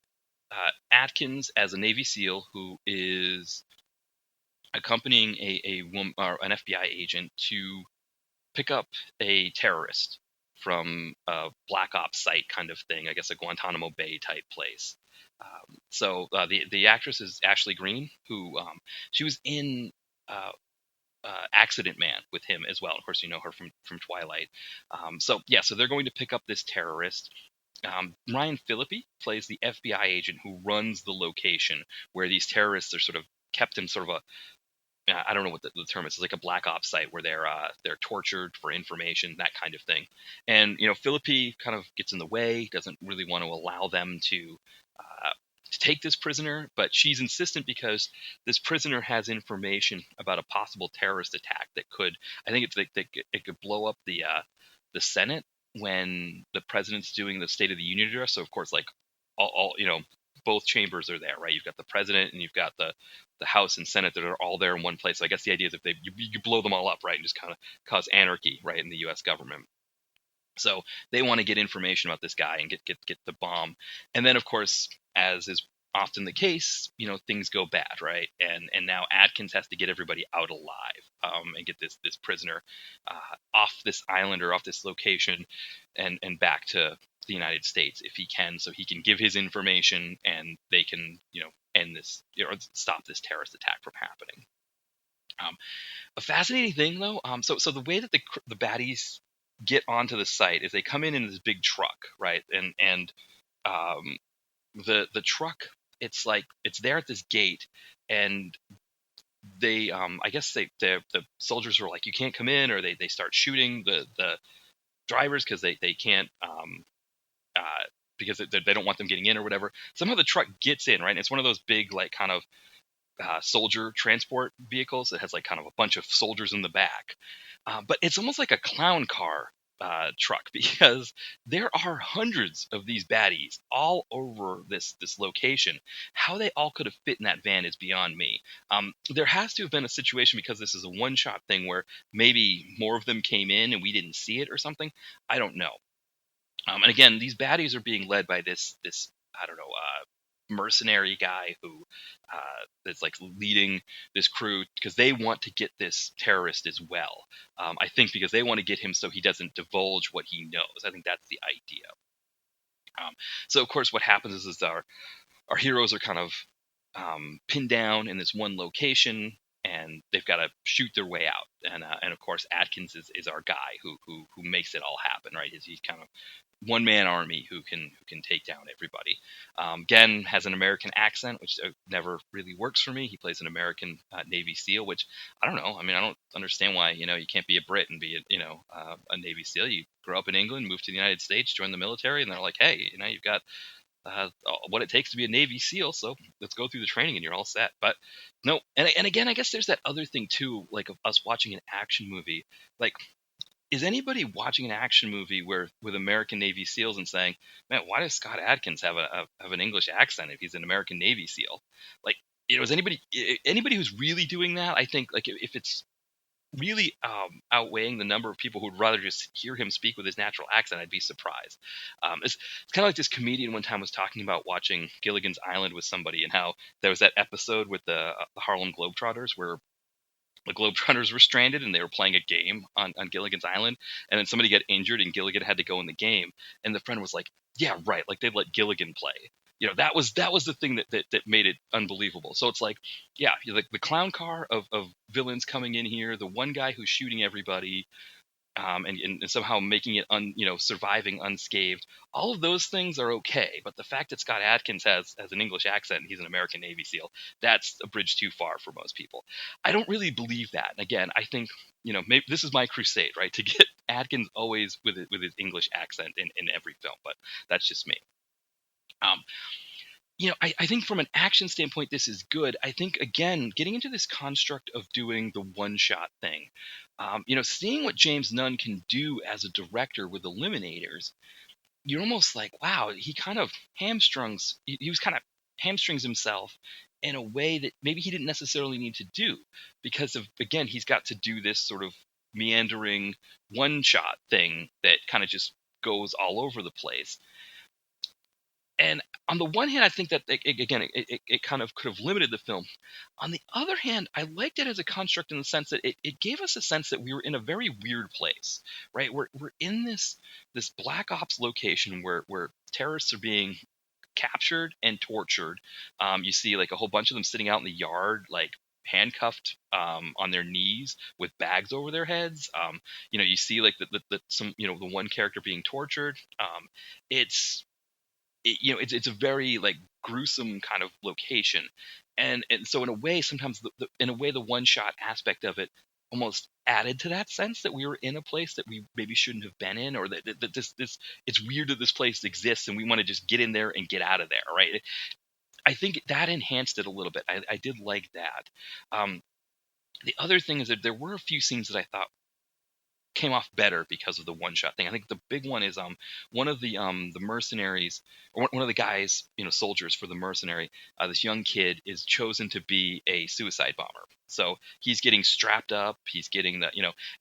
Atkins as a Navy SEAL who is accompanying a woman or an FBI agent to pick up a terrorist from a black ops site kind of thing, I guess a Guantanamo Bay type place. So the actress is Ashley Greene, who she was in Accident Man with him as well. Of course, you know her from Twilight. So they're going to pick up this terrorist. Ryan Phillippe plays the FBI agent who runs the location where these terrorists are sort of kept in sort of a, I don't know what the term is. It's like a black ops site where they're tortured for information, that kind of thing. And Phillippe kind of gets in the way, doesn't really want to allow them to take this prisoner, but she's insistent because this prisoner has information about a possible terrorist attack that could, I think it's like it could blow up the Senate when the president's doing the State of the Union address. So of course, like all both chambers are there, right? You've got the president and you've got the House and Senate that are all there in one place. So I guess the idea is if you blow them all up, right, and just kind of cause anarchy, right, in the U.S. government. So they want to get information about this guy and get the bomb. And then of course, as is often the case, things go bad, right? And now Adkins has to get everybody out alive, and get this prisoner off this island or off this location and back to the United States if he can, so he can give his information and they can end this or stop this terrorist attack from happening. Um, a fascinating thing though. So the way that the baddies get onto the site is they come in this big truck, right? And um, the truck, it's like it's there at this gate, and they I guess the soldiers are like, you can't come in, or they start shooting the drivers because they can't uh, because they don't want them getting in or whatever. Somehow the truck gets in, right? And it's one of those big like kind of soldier transport vehicles that has like kind of a bunch of soldiers in the back. But it's almost like a clown car truck because there are hundreds of these baddies all over this location. How they all could have fit in that van is beyond me. There has to have been a situation, because this is a one shot thing, where maybe more of them came in and we didn't see it or something. I don't know. And again, these baddies are being led by this I don't know, mercenary guy who is like leading this crew because they want to get this terrorist as well. I think because they want to get him so he doesn't divulge what he knows. I think that's the idea. So of course, what happens is our heroes are kind of pinned down in this one location, and they've got to shoot their way out. And of course, Adkins is our guy who makes it all happen, right? He's kind of one man army who can take down everybody. Gen has an American accent, which never really works for me. He plays an American Navy SEAL, which I don't know. I mean, I don't understand why you can't be a Brit and be a Navy SEAL. You grow up in England, move to the United States, join the military, and they're like, hey, you've got what it takes to be a Navy SEAL, so let's go through the training and you're all set. But no, and again, I guess there's that other thing too, like of us watching an action movie. Like, is anybody watching an action movie where with American Navy SEALs and saying, "Man, why does Scott Adkins have an English accent if he's an American Navy SEAL?" Like, is anybody who's really doing that? I think like if it's really outweighing the number of people who'd rather just hear him speak with his natural accent, I'd be surprised. It's kind of like this comedian one time was talking about watching Gilligan's Island with somebody, and how there was that episode with the Harlem Globetrotters where the Globetrotters were stranded and they were playing a game on Gilligan's Island, and then somebody got injured and Gilligan had to go in the game, and the friend was like, "Yeah, right. Like they'd let Gilligan play." That was the thing that made it unbelievable. So it's like, yeah, the clown car of villains coming in here, the one guy who's shooting everybody, and somehow making it surviving unscathed. All of those things are okay, but the fact that Scott Adkins has an English accent and he's an American Navy SEAL, that's a bridge too far for most people. I don't really believe that. And again, I think maybe this is my crusade, right, to get Adkins always with his English accent in every film, but that's just me. Um, I think from an action standpoint, this is good. I think, again, getting into this construct of doing the one shot thing, seeing what James Nunn can do as a director with Eliminators, you're almost like, wow, he kind of he was kind of hamstrings himself in a way that maybe he didn't necessarily need to do, because of, again, he's got to do this sort of meandering one shot thing that kind of just goes all over the place. And on the one hand, I think that it kind of could have limited the film. On the other hand, I liked it as a construct in the sense that it gave us a sense that we were in a very weird place, right? We're in this black ops location where terrorists are being captured and tortured. You see like a whole bunch of them sitting out in the yard, like handcuffed on their knees with bags over their heads. You see like the one character being tortured. It's a very like gruesome kind of location, and so in a way, sometimes the one shot aspect of it almost added to that sense that we were in a place that we maybe shouldn't have been in, or that this it's weird that this place exists and we want to just get in there and get out of there, right? I think that enhanced it a little bit. I did like that. The other thing is that there were a few scenes that I thought came off better because of the one shot thing. I think the big one is one of the mercenaries, or one of the guys, soldiers for the mercenary, this young kid is chosen to be a suicide bomber. So he's getting strapped up, he's getting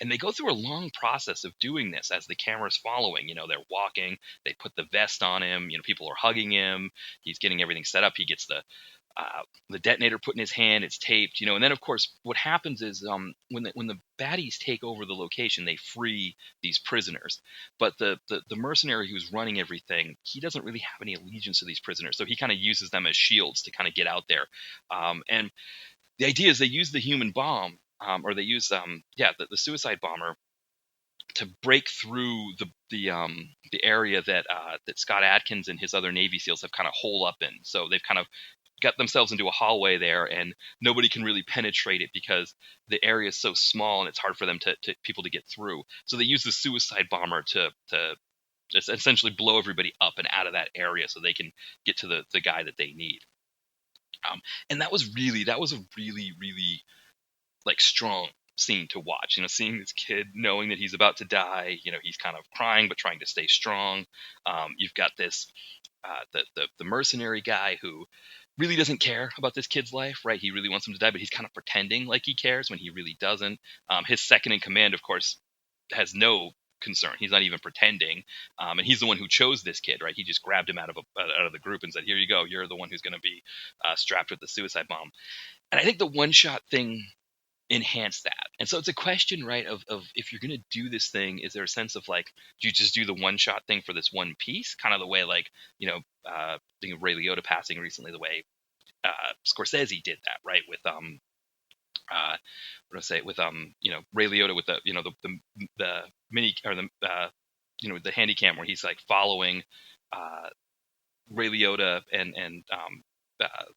and they go through a long process of doing this as the camera's following. They're walking, they put the vest on him, people are hugging him, he's getting everything set up, he gets the detonator put in his hand, it's taped, and then of course what happens is when the baddies take over the location, they free these prisoners, but the mercenary who's running everything, he doesn't really have any allegiance to these prisoners, so he kind of uses them as shields to kind of get out there. And the idea is they use the human bomb or they use the suicide bomber to break through the area that Scott Adkins and his other Navy SEALs have kind of hole up in. So they've kind of got themselves into a hallway there, and nobody can really penetrate it because the area is so small and it's hard for them to people to get through. So they use the suicide bomber to just essentially blow everybody up and out of that area so they can get to the guy that they need. And that was a really like strong scene to watch. Seeing this kid knowing that he's about to die. He's kind of crying but trying to stay strong. You've got this the mercenary guy who really doesn't care about this kid's life, right? He really wants him to die, but he's kind of pretending like he cares when he really doesn't. His second in command, of course, has no concern. He's not even pretending, and he's the one who chose this kid, right? He just grabbed him out of the group and said, "Here you go. You're the one who's going to be strapped with the suicide bomb." And I think the one shot thing enhanced that. And so it's a question, right, of if you're going to do this thing, is there a sense of like, do you just do the one shot thing for this one piece, kind of the way like think of Ray Liotta passing recently, the way Scorsese did that, right, with what do I say, with Ray Liotta with the mini or the handy cam where he's like following Ray Liotta and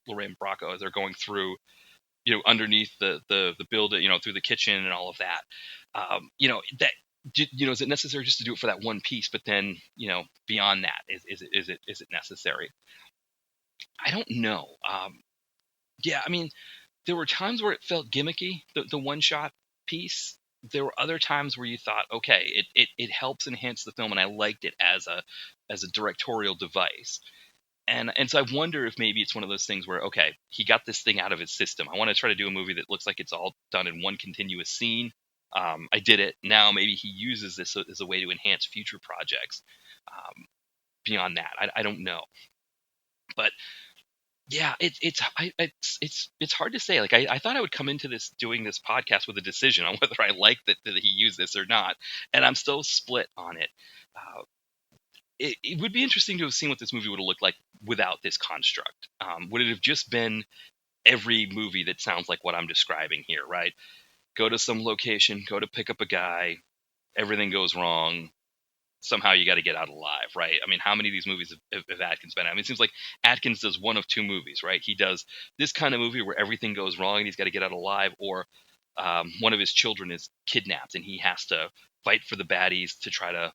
Lorraine Bracco as they're going through underneath the building, through the kitchen and all of that. That is it necessary just to do it for that one piece? But then beyond that, is it necessary? I don't know. Yeah, I mean, there were times where it felt gimmicky, the one shot piece. There were other times where you thought, okay, it helps enhance the film, and I liked it as a directorial device. And so I wonder if maybe it's one of those things where, okay, he got this thing out of his system. I want to try to do a movie that looks like it's all done in one continuous scene. I did it. Now maybe he uses this as a way to enhance future projects. Beyond that, I don't know. But yeah, it's hard to say. Like I thought I would come into doing this podcast with a decision on whether I like that he used this or not, and I'm still split on it. It would be interesting to have seen what this movie would have looked like without this construct. Would it have just been every movie that sounds like what I'm describing here, right? Go to some location, go to pick up a guy, everything goes wrong. Somehow you got to get out alive, right? I mean, how many of these movies have Adkins been in? I mean, it seems like Adkins does one of two movies, right? He does this kind of movie where everything goes wrong and he's got to get out alive, or one of his children is kidnapped and he has to fight for the baddies to try to,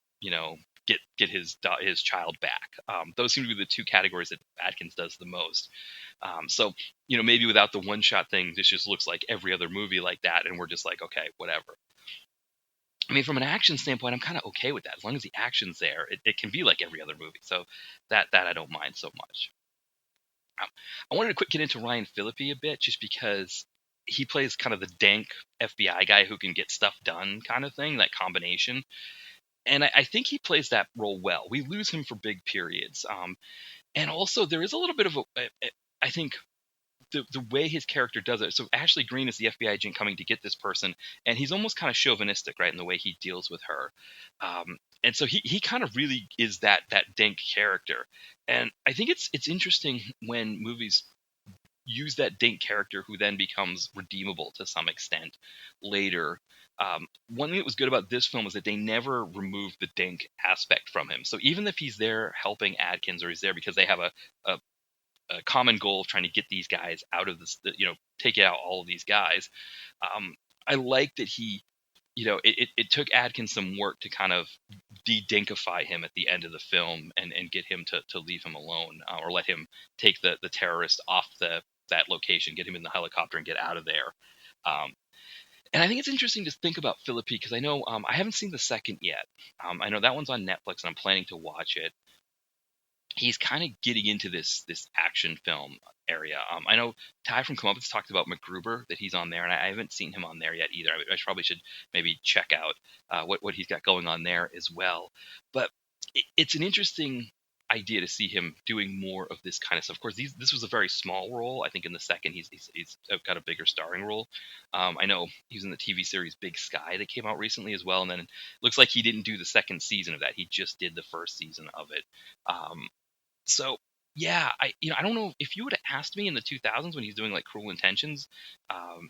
get his child back. Those seem to be the two categories that Adkins does the most. So, maybe without the one shot thing, this just looks like every other movie like that, and we're just like, okay, whatever. I mean, from an action standpoint, I'm kind of okay with that. As long as the action's there, it can be like every other movie. So that I don't mind so much. I wanted to get into Ryan Phillippe a bit, just because he plays kind of the dank FBI guy who can get stuff done kind of thing, that combination. And I think he plays that role well. We lose him for big periods. And also there is a little bit of I think the way his character does it. So Ashley Greene is the FBI agent coming to get this person, and he's almost kind of chauvinistic, right, in the way he deals with her. And so he kind of really is that dank character. And I think it's interesting when movies use that dank character who then becomes redeemable to some extent later. One thing that was good about this film is that they never removed the dank aspect from him. So even if he's there helping Adkins, or he's there because they have a common goal of trying to get these guys out of this, take out all of these guys. I like that he, it took Adkins some work to kind of de-dinkify him at the end of the film and get him to leave him alone, or let him take the terrorist off that location, get him in the helicopter and get out of there. And I think it's interesting to think about Phillippe, because I know I haven't seen the second yet. I know that one's on Netflix and I'm planning to watch it. He's kind of getting into this action film area. I know Ty from Comeuppance talked about MacGruber, that he's on there, and I haven't seen him on there yet either. I probably should maybe check out what he's got going on there as well. But it's an interesting idea to see him doing more of this kind of stuff. Of course, this was a very small role. I think in the second he's got a bigger starring role. I know he was in the TV series Big Sky that came out recently as well, and then it looks like he didn't do the second season of that. He just did the first season of it. So yeah, I don't know if you would have asked me in the 2000s when he's doing like Cruel Intentions,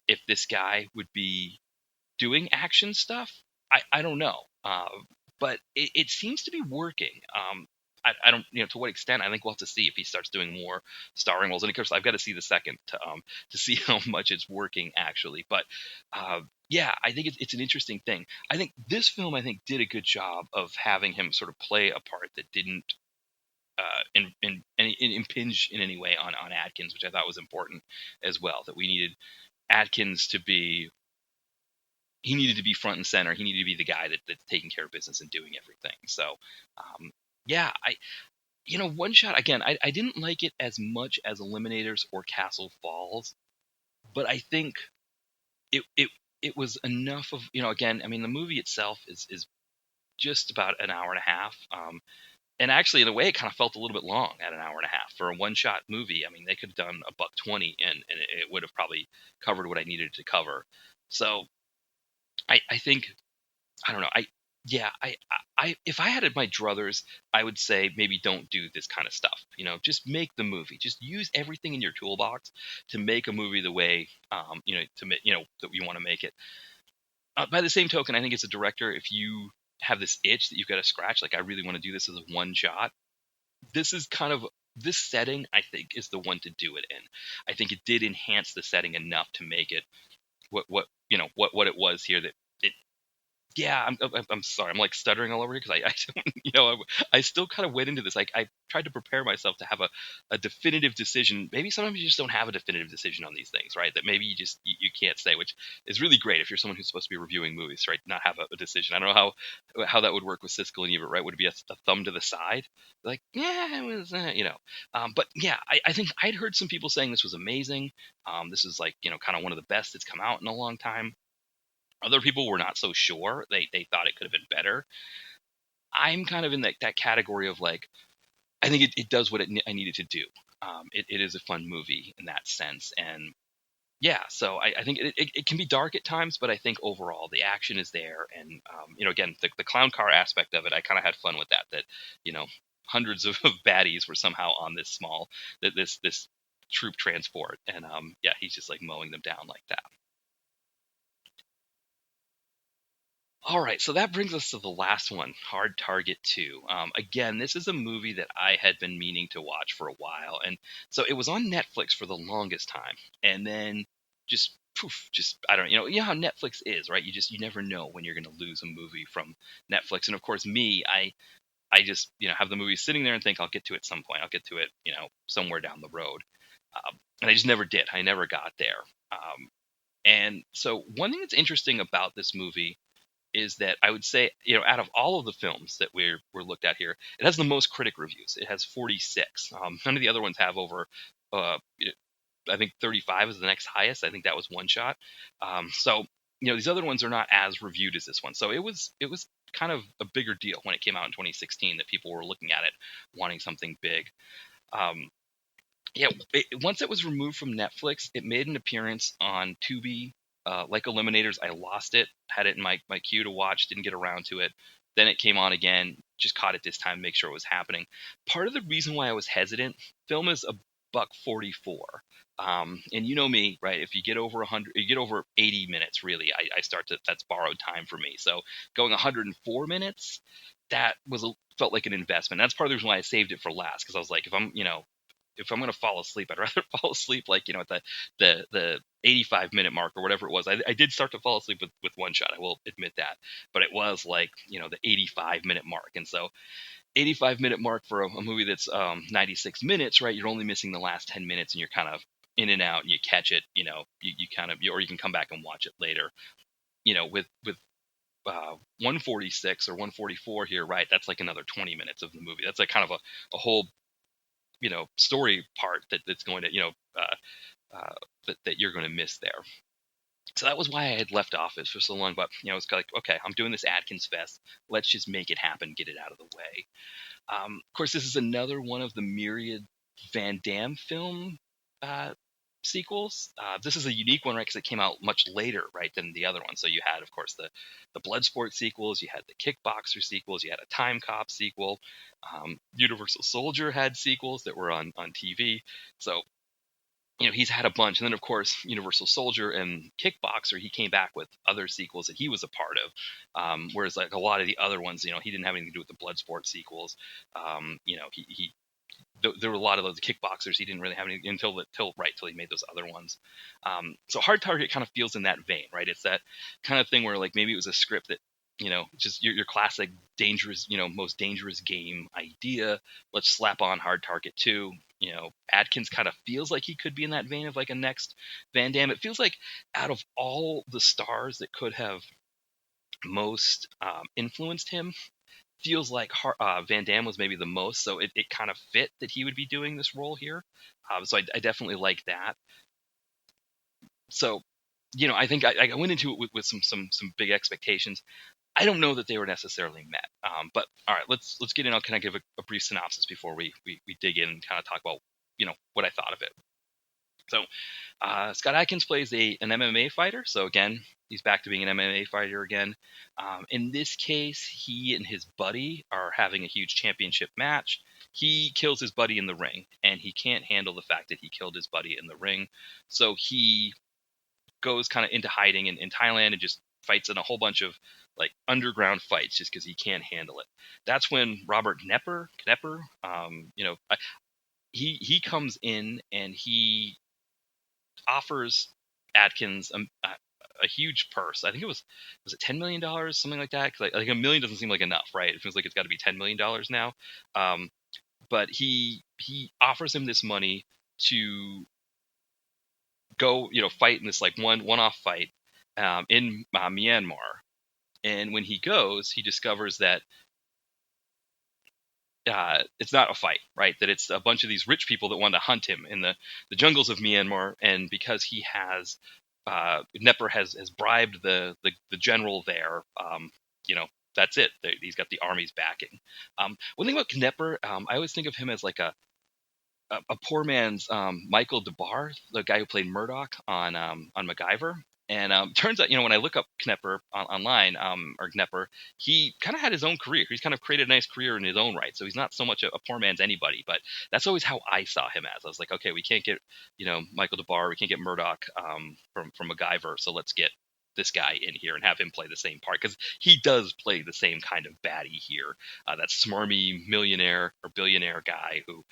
if this guy would be doing action stuff. I don't know, but it seems to be working. I don't, to what extent. I think we'll have to see if he starts doing more starring roles. And of course, I've got to see the second to see how much it's working actually. But yeah, I think it's an interesting thing. I think this film, I think, did a good job of having him sort of play a part that didn't impinge in any way on Adkins, which I thought was important as well. That we needed Adkins to be he needed to be front and center. He needed to be the guy that's taking care of business and doing everything. So, yeah, One Shot again. I didn't like it as much as Eliminators or Castle Falls, but I think it was enough of Again, I mean, the movie itself is just about an hour and a half. And actually, in a way, it kind of felt a little bit long at an hour and a half for a one-shot movie. I mean, they could have done a buck 20, and it would have probably covered what I needed to cover. So I think I don't know. Yeah, if I had my druthers, I would say maybe don't do this kind of stuff. Just make the movie. Just use everything in your toolbox to make a movie the way that you want to make it. By the same token, I think as a director, if you have this itch that you've got to scratch, like I really want to do this as a one shot, this is kind of this setting. I think is the one to do it in. I think it did enhance the setting enough to make it what it was here that it yeah, I'm sorry. I'm like stuttering all over here because I don't, I still kind of went into this. Like I tried to prepare myself to have a definitive decision. Maybe sometimes you just don't have a definitive decision on these things, right? That maybe you can't say, which is really great if you're someone who's supposed to be reviewing movies, right? Not have a decision. I don't know how that would work with Siskel and Ebert, right? Would it be a thumb to the side? Like, yeah, it was, But yeah, I think I'd heard some people saying this was amazing. This is like, kind of one of the best that's come out in a long time. Other people were not so sure. They thought it could have been better. I'm kind of in that category of like, I think it does what I needed to do. It is a fun movie in that sense. And yeah, so I think it can be dark at times, but I think overall the action is there. And, again, the clown car aspect of it, I kind of had fun with that, hundreds of baddies were somehow on this troop transport. And yeah, he's just like mowing them down like that. All right, so that brings us to the last one, Hard Target 2. Again, this is a movie that I had been meaning to watch for a while, and so it was on Netflix for the longest time, and then just poof, just I don't, how Netflix is, right? You never know when you're going to lose a movie from Netflix, and of course, me, I just have the movie sitting there and think I'll get to it at some point, I'll get to it, somewhere down the road, and I just never did. I never got there. And so one thing that's interesting about this movie is that I would say, out of all of the films that we're looked at here, it has the most critic reviews. It has 46. None of the other ones have over, uh, I think 35 is the next highest. I think that was One Shot. So these other ones are not as reviewed as this one. So it was kind of a bigger deal when it came out in 2016 that people were looking at it, wanting something big. Um, yeah, once it was removed from Netflix, it made an appearance on Tubi. Like Eliminators, I lost it, had it in my queue to watch, didn't get around to it. Then it came on again, just caught it this time, make sure it was happening. Part of the reason why I was hesitant, film is a buck 44. And you know me, right? If you get over 100, you get over 80 minutes, really, I start to, that's borrowed time for me. So going 104 minutes, that felt like an investment. That's part of the reason why I saved it for last, because I was like, if I'm going to fall asleep, I'd rather fall asleep like, at the 85-minute mark or whatever it was. I did start to fall asleep with One Shot. I will admit that, but it was like, the 85-minute mark. And so 85-minute mark for a movie that's 96 minutes, right? You're only missing the last 10 minutes and you're kind of in and out and you catch it, you kind of, or you can come back and watch it later, with 146 or 144 here, right? That's like another 20 minutes of the movie. That's like kind of a whole story part that's going to that you're going to miss there. So that was why I had left off it for so long. But it's like, okay, I'm doing this Adkins Fest, let's just make it happen, get it out of the way. Of course, this is another one of the myriad Van Damme film sequels. This is a unique one, right? Because it came out much later, right, than the other one. So you had, of course, the Bloodsport sequels. You had the Kickboxer sequels. You had a Time Cop sequel. Universal Soldier had sequels that were on TV. So he's had a bunch. And then, of course, Universal Soldier and Kickboxer, he came back with other sequels that he was a part of. Whereas, like, a lot of the other ones, he didn't have anything to do with the Bloodsport sequels. There were a lot of those kickboxers he didn't really have any until he made those other ones. So Hard Target kind of feels in that vein, right? It's that kind of thing where, like, maybe it was a script that, just your classic dangerous, most dangerous game idea. Let's slap on Hard Target 2. Adkins kind of feels like he could be in that vein of like a next Van Damme. It feels like out of all the stars that could have most influenced him, feels like Van Damme was maybe the most, so it kind of fit that he would be doing this role here. So I definitely like that. So, I think I went into it with some big expectations. I don't know that they were necessarily met. But all right, let's get in. I'll kind of give a brief synopsis before we dig in and kind of talk about what I thought of it. So Scott Adkins plays an MMA fighter. So again, he's back to being an MMA fighter again. In this case, he and his buddy are having a huge championship match. He kills his buddy in the ring, and he can't handle the fact that he killed his buddy in the ring. So he goes kind of into hiding in Thailand and just fights in a whole bunch of like underground fights just because he can't handle it. That's when Robert Knepper, he comes in and he offers Adkins a huge purse. I think was it $10 million, something like that? Because like $1 million doesn't seem like enough, right? It feels like it's got to be $10 million now. But he offers him this money to go, fight in this like one-off fight in Myanmar. And when he goes, he discovers that it's not a fight, right? That it's a bunch of these rich people that want to hunt him in the jungles of Myanmar, and because he has Knepper has bribed the general there, that's it. He's got the army's backing. One thing about Knepper, I always think of him as like a poor man's Michael DeBar, the guy who played Murdoch on MacGyver. And turns out, when I look up Knepper online, or Knepper, he kind of had his own career. He's kind of created a nice career in his own right. So he's not so much a poor man's anybody, but that's always how I saw him as. I was like, okay, we can't get, Michael DeBar, we can't get Murdoch from MacGyver, so let's get this guy in here and have him play the same part, because he does play the same kind of baddie here. That smarmy millionaire or billionaire guy who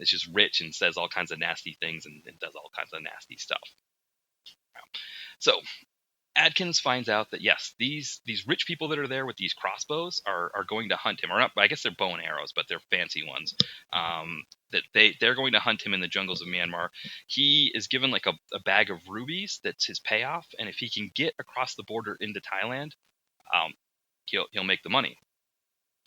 is just rich and says all kinds of nasty things and does all kinds of nasty stuff. So Adkins finds out that yes, these rich people that are there with these crossbows are going to hunt him, or not. I guess they're bow and arrows, but they're fancy ones. That they're going to hunt him in the jungles of Myanmar. He is given like a bag of rubies that's his payoff, and if he can get across the border into Thailand, he'll make the money.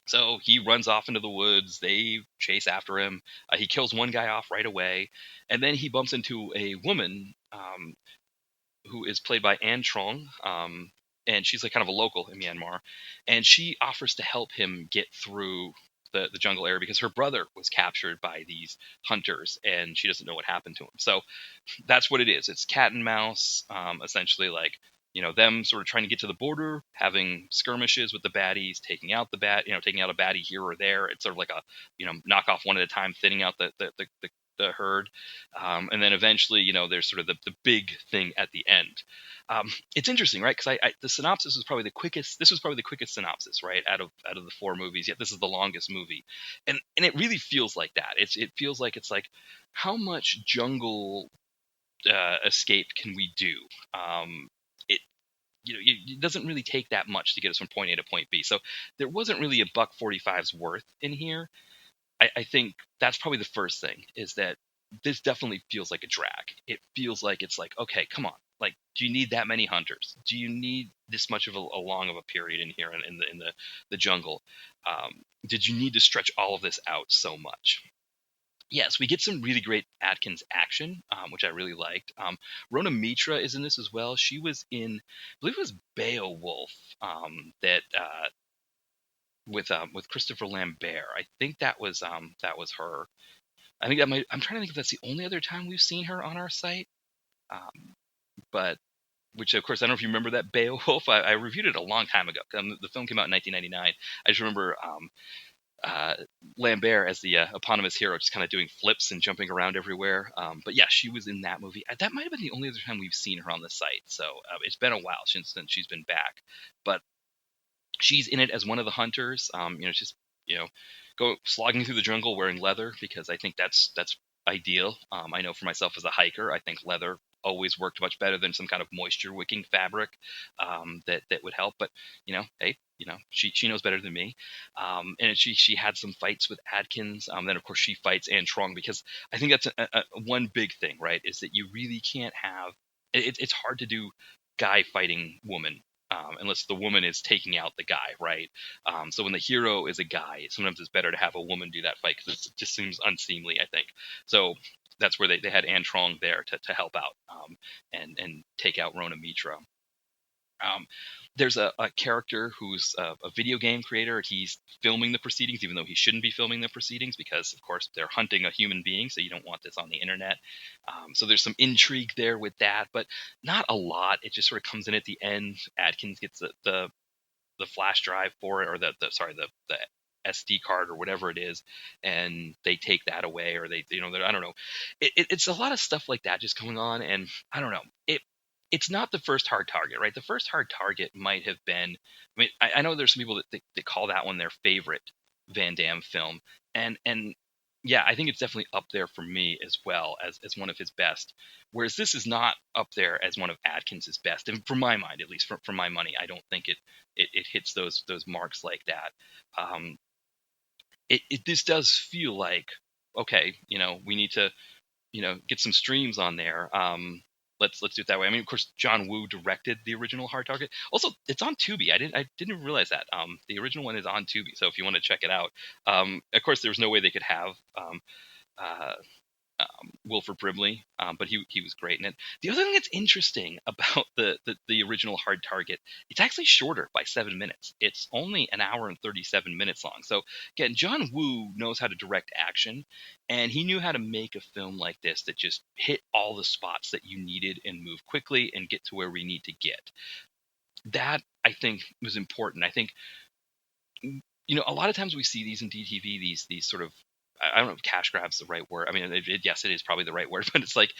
So he runs off into the woods. They chase after him. He kills one guy off right away, and then he bumps into a woman who is played by Anne Trong, and she's like kind of a local in Myanmar, and she offers to help him get through the jungle area because her brother was captured by these hunters, and she doesn't know what happened to him. So that's what it is. It's cat and mouse, essentially, like them sort of trying to get to the border, having skirmishes with the baddies, taking out a baddie here or there. It's sort of like a knock off one at a time, thinning out the herd, and then eventually there's sort of the big thing at the end. It's interesting, right? Because the synopsis was probably the quickest. This was probably the quickest synopsis, right, out of the 4 movies. Yet this is the longest movie, and it really feels like that. It feels like it's like, how much jungle escape can we do? It doesn't really take that much to get us from point A to point B. So there wasn't really a $1.45's worth in here. I think that's probably the first thing, is that this definitely feels like a drag. It feels like it's like, okay, come on. Like, do you need that many hunters? Do you need this much of a long of a period in here in the jungle? Did you need to stretch all of this out so much? Yes, we get some really great Adkins action, which I really liked. Rona Mitra is in this as well. She was in, I believe it was Beowulf, that with Christopher Lambert. I think that was her. I think that might. I'm trying to think if that's the only other time we've seen her on our site. But which of course I don't know if you remember that Beowulf. I reviewed it a long time ago. The film came out in 1999. I just remember uh, Lambert as the eponymous hero, just kind of doing flips and jumping around everywhere. But yeah, she was in that movie. That might have been the only other time we've seen her on the site. So it's been a while since she's been back. But she's in it as one of the hunters. Just go slogging through the jungle wearing leather because I think that's ideal. I know for myself as a hiker, I think leather always worked much better than some kind of moisture wicking fabric that would help. But hey, she knows better than me. And she had some fights with Adkins. Then of course she fights Anne Trong because I think that's one big thing, right? Is that you really can't have. It's hard to do guy fighting woman unless the woman is taking out the guy, right? So when the hero is a guy, sometimes it's better to have a woman do that fight because it just seems unseemly, I think. So that's where they had Anne Trong there to help out and take out Rona Mitra. Um, there's a character who's a video game creator. He's filming the proceedings, even though he shouldn't be filming the proceedings because, of course, they're hunting a human being, so you don't want this on the internet. So there's some intrigue there with that, but not a lot. It just sort of comes in at the end. Adkins gets the flash drive for it, or the SD card or whatever it is, and they take that away, or I don't know. It's a lot of stuff like that just going on, and I don't know. It's not the first hard target, right? The first hard target might have been. I mean, I know there's some people that call that one their favorite Van Damme film, and yeah, I think it's definitely up there for me as well as one of his best. Whereas this is not up there as one of Adkins's best, and for my mind, at least for my money, I don't think it hits those marks like that. Um, this does feel like okay, we need to get some streams on there. Let's do it that way. I mean, of course, John Woo directed the original Hard Target. Also, it's on Tubi. I didn't realize that. The original one is on Tubi, so if you want to check it out. Of course, there was no way they could have uh, Wilford Brimley, but he was great in it. The other thing that's interesting about the original Hard Target, it's actually shorter by 7 minutes. It's only an hour and 37 minutes long. So again, John Woo knows how to direct action, and he knew how to make a film like this that just hit all the spots that you needed and move quickly and get to where we need to get. That I think was important. I think a lot of times we see these in DTV, these sort of I don't know if cash grabs the right word. I mean, yes, it is probably the right word, but it's like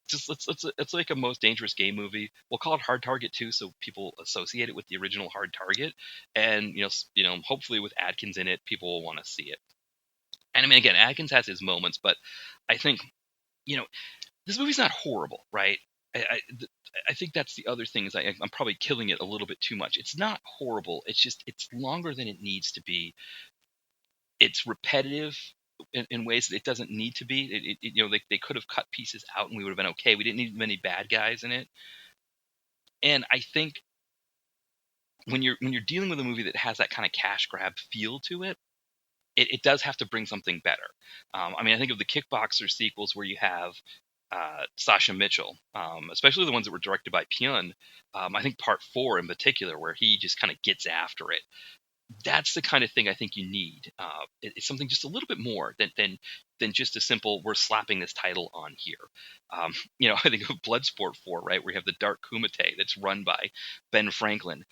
just let's it's like a most dangerous game movie. We'll call it Hard Target 2, so people associate it with the original Hard Target, and hopefully with Adkins in it, people will want to see it. And I mean, again, Adkins has his moments, but I think you know this movie's not horrible, right? I think that's the other thing is I'm probably killing it a little bit too much. It's not horrible. It's just it's longer than it needs to be. It's repetitive in ways that it doesn't need to be. They could have cut pieces out and we would have been okay. We didn't need many bad guys in it. And I think when you're dealing with a movie that has that kind of cash grab feel to it, it does have to bring something better. I mean, I think of the Kickboxer sequels where you have Sasha Mitchell, especially the ones that were directed by Pyun. I think Part 4 in particular, where he just kind of gets after it. That's the kind of thing I think you need. It's something just a little bit more than just a simple we're slapping this title on here. I think of Bloodsport 4, right, where you have the Dark Kumite that's run by Ben Franklin.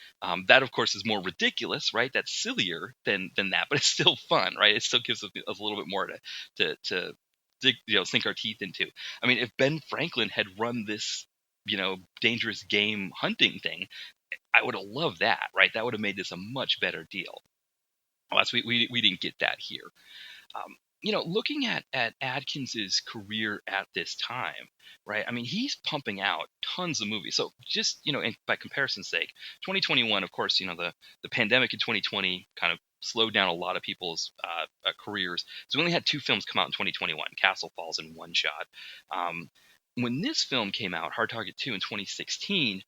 That of course is more ridiculous, right? That's sillier than that, but it's still fun, right? It still gives us a little bit more to dig, sink our teeth into. I mean, if Ben Franklin had run this dangerous game hunting thing, I would have loved that, right? That would have made this a much better deal. Well, we didn't get that here. Looking at Adkins's career at this time, right? I mean, he's pumping out tons of movies. So just by comparison's sake, 2021, of course, the pandemic in 2020 kind of slowed down a lot of people's careers. So we only had two films come out in 2021, Castle Falls and One Shot. When this film came out, Hard Target 2 in 2016,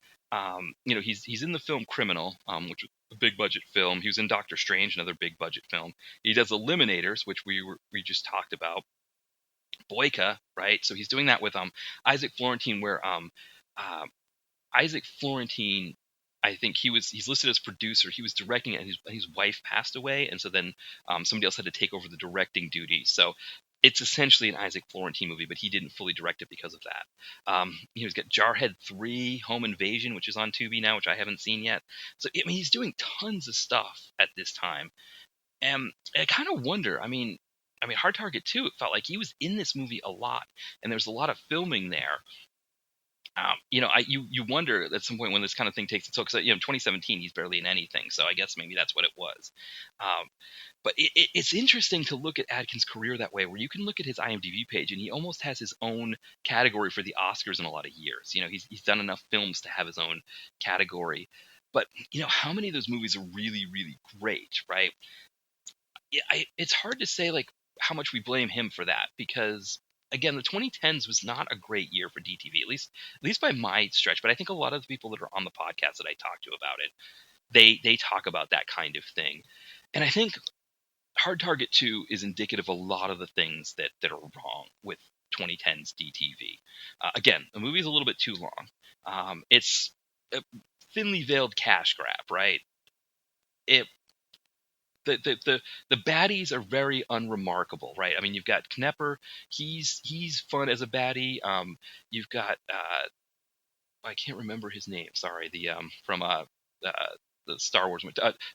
he's in the film Criminal, which was a big budget film. He was in Doctor Strange, another big budget film. He does Eliminators, which we just talked about. Boyka, right? So he's doing that with Isaac Florentine, where Isaac Florentine, I think he's listed as producer. He was directing it, and his wife passed away, and so then somebody else had to take over the directing duties. So it's essentially an Isaac Florentine movie, but he didn't fully direct it because of that. He's got Jarhead 3, Home Invasion, which is on Tubi now, which I haven't seen yet. So I mean, he's doing tons of stuff at this time, and I kind of wonder. I mean, Hard Target 2. It felt like he was in this movie a lot, and there's a lot of filming there. You wonder at some point when this kind of thing takes its toll, because 2017 he's barely in anything, so I guess maybe that's what it was. Um, but it's interesting to look at Adkins' career that way, where you can look at his IMDb page and he almost has his own category for the Oscars in a lot of years. He's done enough films to have his own category. But how many of those movies are really, really great, right? It's hard to say like how much we blame him for that, because again, the 2010s was not a great year for DTV, at least by my stretch. But I think a lot of the people that are on the podcast that I talk to about it, they talk about that kind of thing. And I think Hard Target 2 is indicative of a lot of the things that are wrong with 2010's DTV. Again, the movie's a little bit too long. It's a thinly veiled cash grab, right? It the baddies are very unremarkable, right? I mean, you've got Knepper. He's fun as a baddie. You've got I can't remember his name. Sorry, the Star Wars,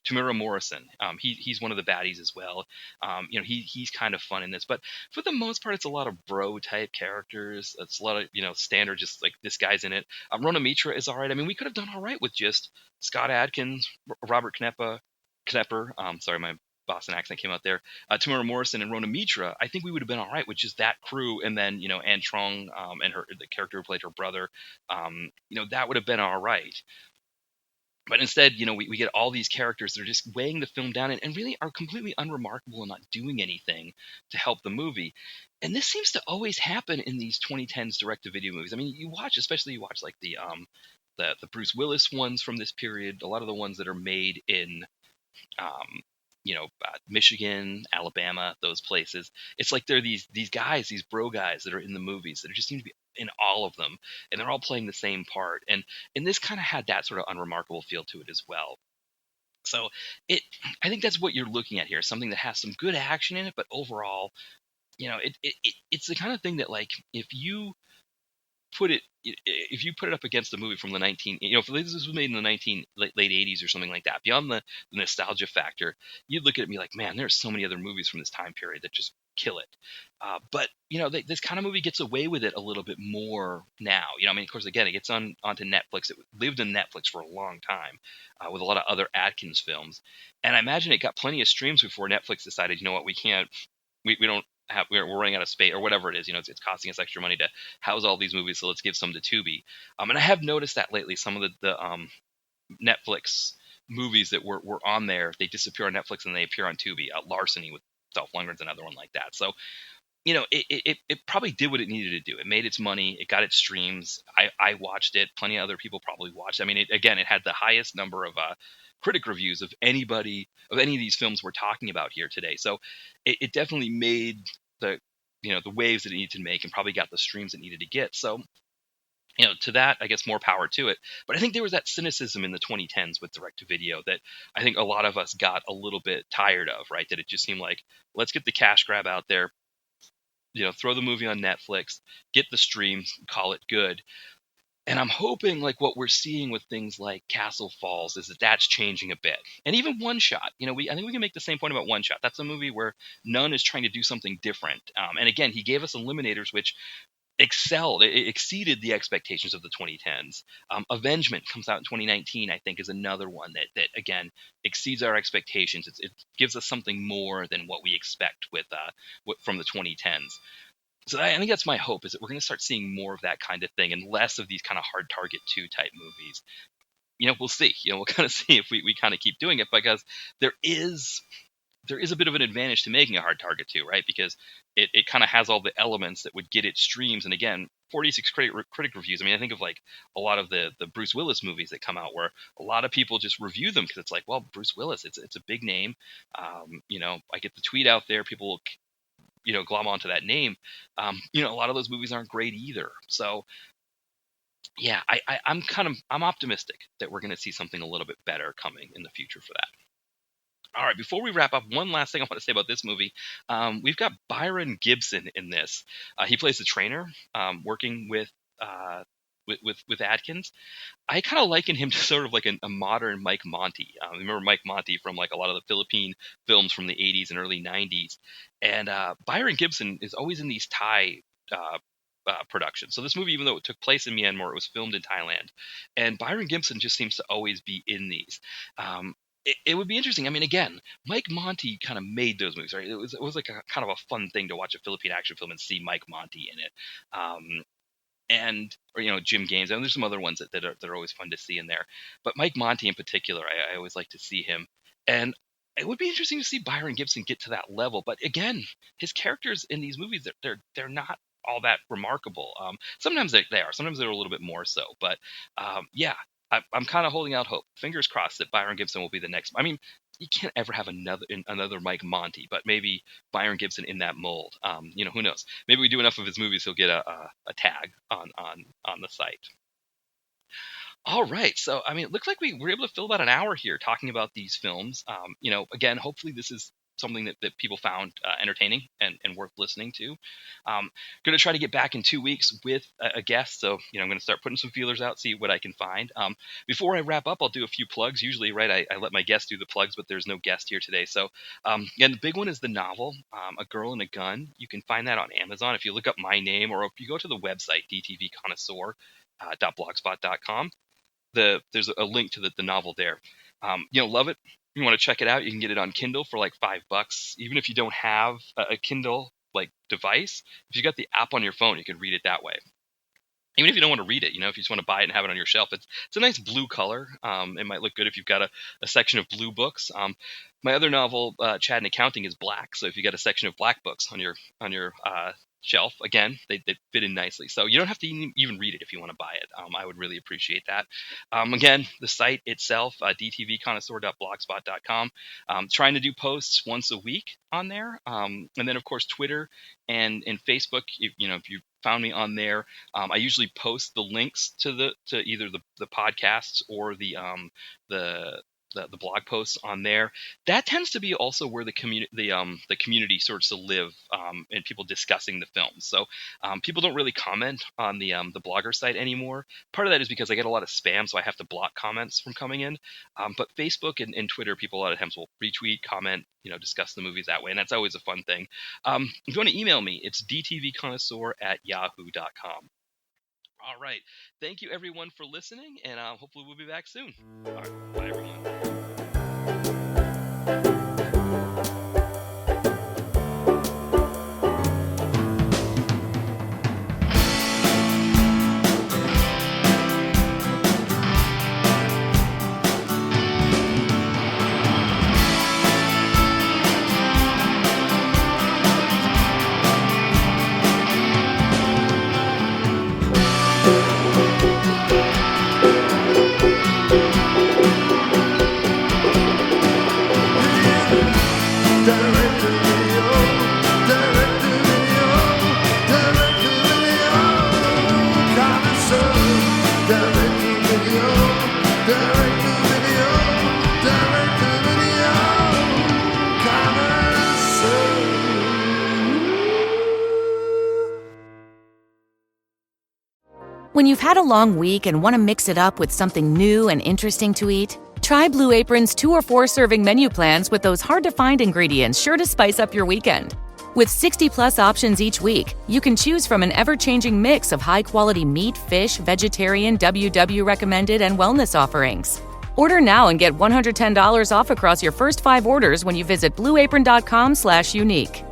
Tamura Morrison. He's one of the baddies as well. He's kind of fun in this, but for the most part, it's a lot of bro type characters. It's a lot of standard, just like this guy's in it. Rona Mitra is all right. I mean, we could have done all right with just Scott Adkins, Robert Knepper. Sorry, my Boston accent came out there. Tamura Morrison and Rona Mitra. I think we would have been all right with just that crew, and then Anne Trong and the character who played her brother. That would have been all right. But instead, we get all these characters that are just weighing the film down and really are completely unremarkable and not doing anything to help the movie. And this seems to always happen in these 2010s direct-to-video movies. I mean, you watch like the Bruce Willis ones from this period, a lot of the ones that are made in Michigan, Alabama, those places. It's like they're these guys, these bro guys that are in the movies that just seem to be in all of them, and they're all playing the same part. And this kind of had that sort of unremarkable feel to it as well. So I think that's what you're looking at here, something that has some good action in it, but overall, it's the kind of thing that, like, if you put it up against a movie from the 19, if this was made in the late 80s or something like that, beyond the nostalgia factor, you'd look at me like, man, there's so many other movies from this time period that just kill it. But this kind of movie gets away with it a little bit more now. I mean, of course, again, it gets onto Netflix. It lived in Netflix for a long time with a lot of other Adkins films, and I imagine it got plenty of streams before Netflix decided, what, we don't we're running out of space or whatever it is. It's costing us extra money to house all these movies, so let's give some to Tubi. And I have noticed that lately, some of the Netflix movies that were on there, they disappear on Netflix and they appear on Tubi. Larceny with Dolph Lundgren's another one like that. So it probably did what it needed to do. It made its money. It got its streams. I watched it. Plenty of other people probably watched. I mean, it had the highest number of critic reviews of any of these films we're talking about here today. So it definitely made the the waves that it needed to make, and probably got the streams it needed to get. So to that, I guess more power to it. But I think there was that cynicism in the 2010s with direct to video that I think a lot of us got a little bit tired of, right? That it just seemed like, let's get the cash grab out there, throw the movie on Netflix, get the streams, call it good. And I'm hoping, like, what we're seeing with things like Castle Falls is that that's changing a bit. And even One Shot, I think we can make the same point about One Shot. That's a movie where Nunn is trying to do something different. And again, he gave us Eliminators, which excelled. It exceeded the expectations of the 2010s. Avengement comes out in 2019, I think, is another one that again exceeds our expectations. It gives us something more than what we expect from the 2010s. So I think that's my hope, is that we're going to start seeing more of that kind of thing and less of these kind of Hard Target 2 type movies. We'll see. We'll kind of see if we kind of keep doing it, because there is a bit of an advantage to making a Hard Target 2, right? Because it kind of has all the elements that would get it streams. And again, 46 critic reviews. I mean, I think of like a lot of the Bruce Willis movies that come out, where a lot of people just review them because it's like, well, Bruce Willis, it's a big name. I get the tweet out there, people will glom onto that name. A lot of those movies aren't great either. So yeah, I'm optimistic that we're going to see something a little bit better coming in the future for that. All right, before we wrap up, one last thing I want to say about this movie. We've got Byron Gibson in this. He plays the trainer, working with Adkins. I kind of liken him to sort of like a modern Mike Monty. Remember Mike Monty from like a lot of the Philippine films from the 80s and early 90s. And Byron Gibson is always in these Thai productions. So this movie, even though it took place in Myanmar, it was filmed in Thailand. And Byron Gibson just seems to always be in these. It would be interesting. I mean, again, Mike Monty kind of made those movies, right? It was like a kind of a fun thing to watch a Philippine action film and see Mike Monty in it. Or Jim Gaines. And there's some other ones that are always fun to see in there. But Mike Monty in particular, I always like to see him. And it would be interesting to see Byron Gibson get to that level. But again, his characters in these movies, they're not all that remarkable. Sometimes they are. Sometimes they're a little bit more so. But yeah, I'm kind of holding out hope. Fingers crossed that Byron Gibson will be the next. I mean, you can't ever have another Mike Monty, but maybe Byron Gibson in that mold. Who knows? Maybe we do enough of his movies, he'll get a tag on the site. All right, so I mean, it looks like we were able to fill about an hour here talking about these films. Again, hopefully this is something that people found entertaining and worth listening to. Going to try to get back in 2 weeks with a guest. So, I'm going to start putting some feelers out, see what I can find. Before I wrap up, I'll do a few plugs. Usually, right, I let my guests do the plugs, but there's no guest here today. So, again, the big one is the novel, A Girl and a Gun. You can find that on Amazon. If you look up my name, or if you go to the website, dtvconnoisseur.blogspot.com, there's a link to the novel there. Love it. If you want to check it out, you can get it on Kindle for like $5. Even if you don't have a Kindle like device, if you got the app on your phone, you can read it that way. Even if you don't want to read it, if you just want to buy it and have it on your shelf, it's a nice blue color. It might look good if you've got a section of blue books. My other novel, Chad and Accounting, is black. So if you got a section of black books on your shelf, again, they fit in nicely. So you don't have to even read it if you want to buy it. I would really appreciate that. Again, the site itself, dtvconnoisseur.blogspot.com. Trying to do posts once a week on there. And then, of course, Twitter and Facebook. If you found me on there, I usually post the links to either the podcasts or the blog posts on there. That tends to be also where the community starts to live, and people discussing the films. So people don't really comment on the blogger site anymore. Part of that is because I get a lot of spam, so I have to block comments from coming in. But Facebook and Twitter, people a lot of times will retweet, comment, discuss the movies that way, and that's always a fun thing. If you want to email me, it's dtvconnoisseur@yahoo.com. All right. Thank you, everyone, for listening, and hopefully we'll be back soon. All right. Bye, everyone. When you've had a long week and want to mix it up with something new and interesting to eat, try Blue Apron's 2 or 4 serving menu plans with those hard-to-find ingredients sure to spice up your weekend. With 60-plus options each week, you can choose from an ever-changing mix of high-quality meat, fish, vegetarian, WW recommended, and wellness offerings. Order now and get $110 off across your first 5 orders when you visit blueapron.com/unique.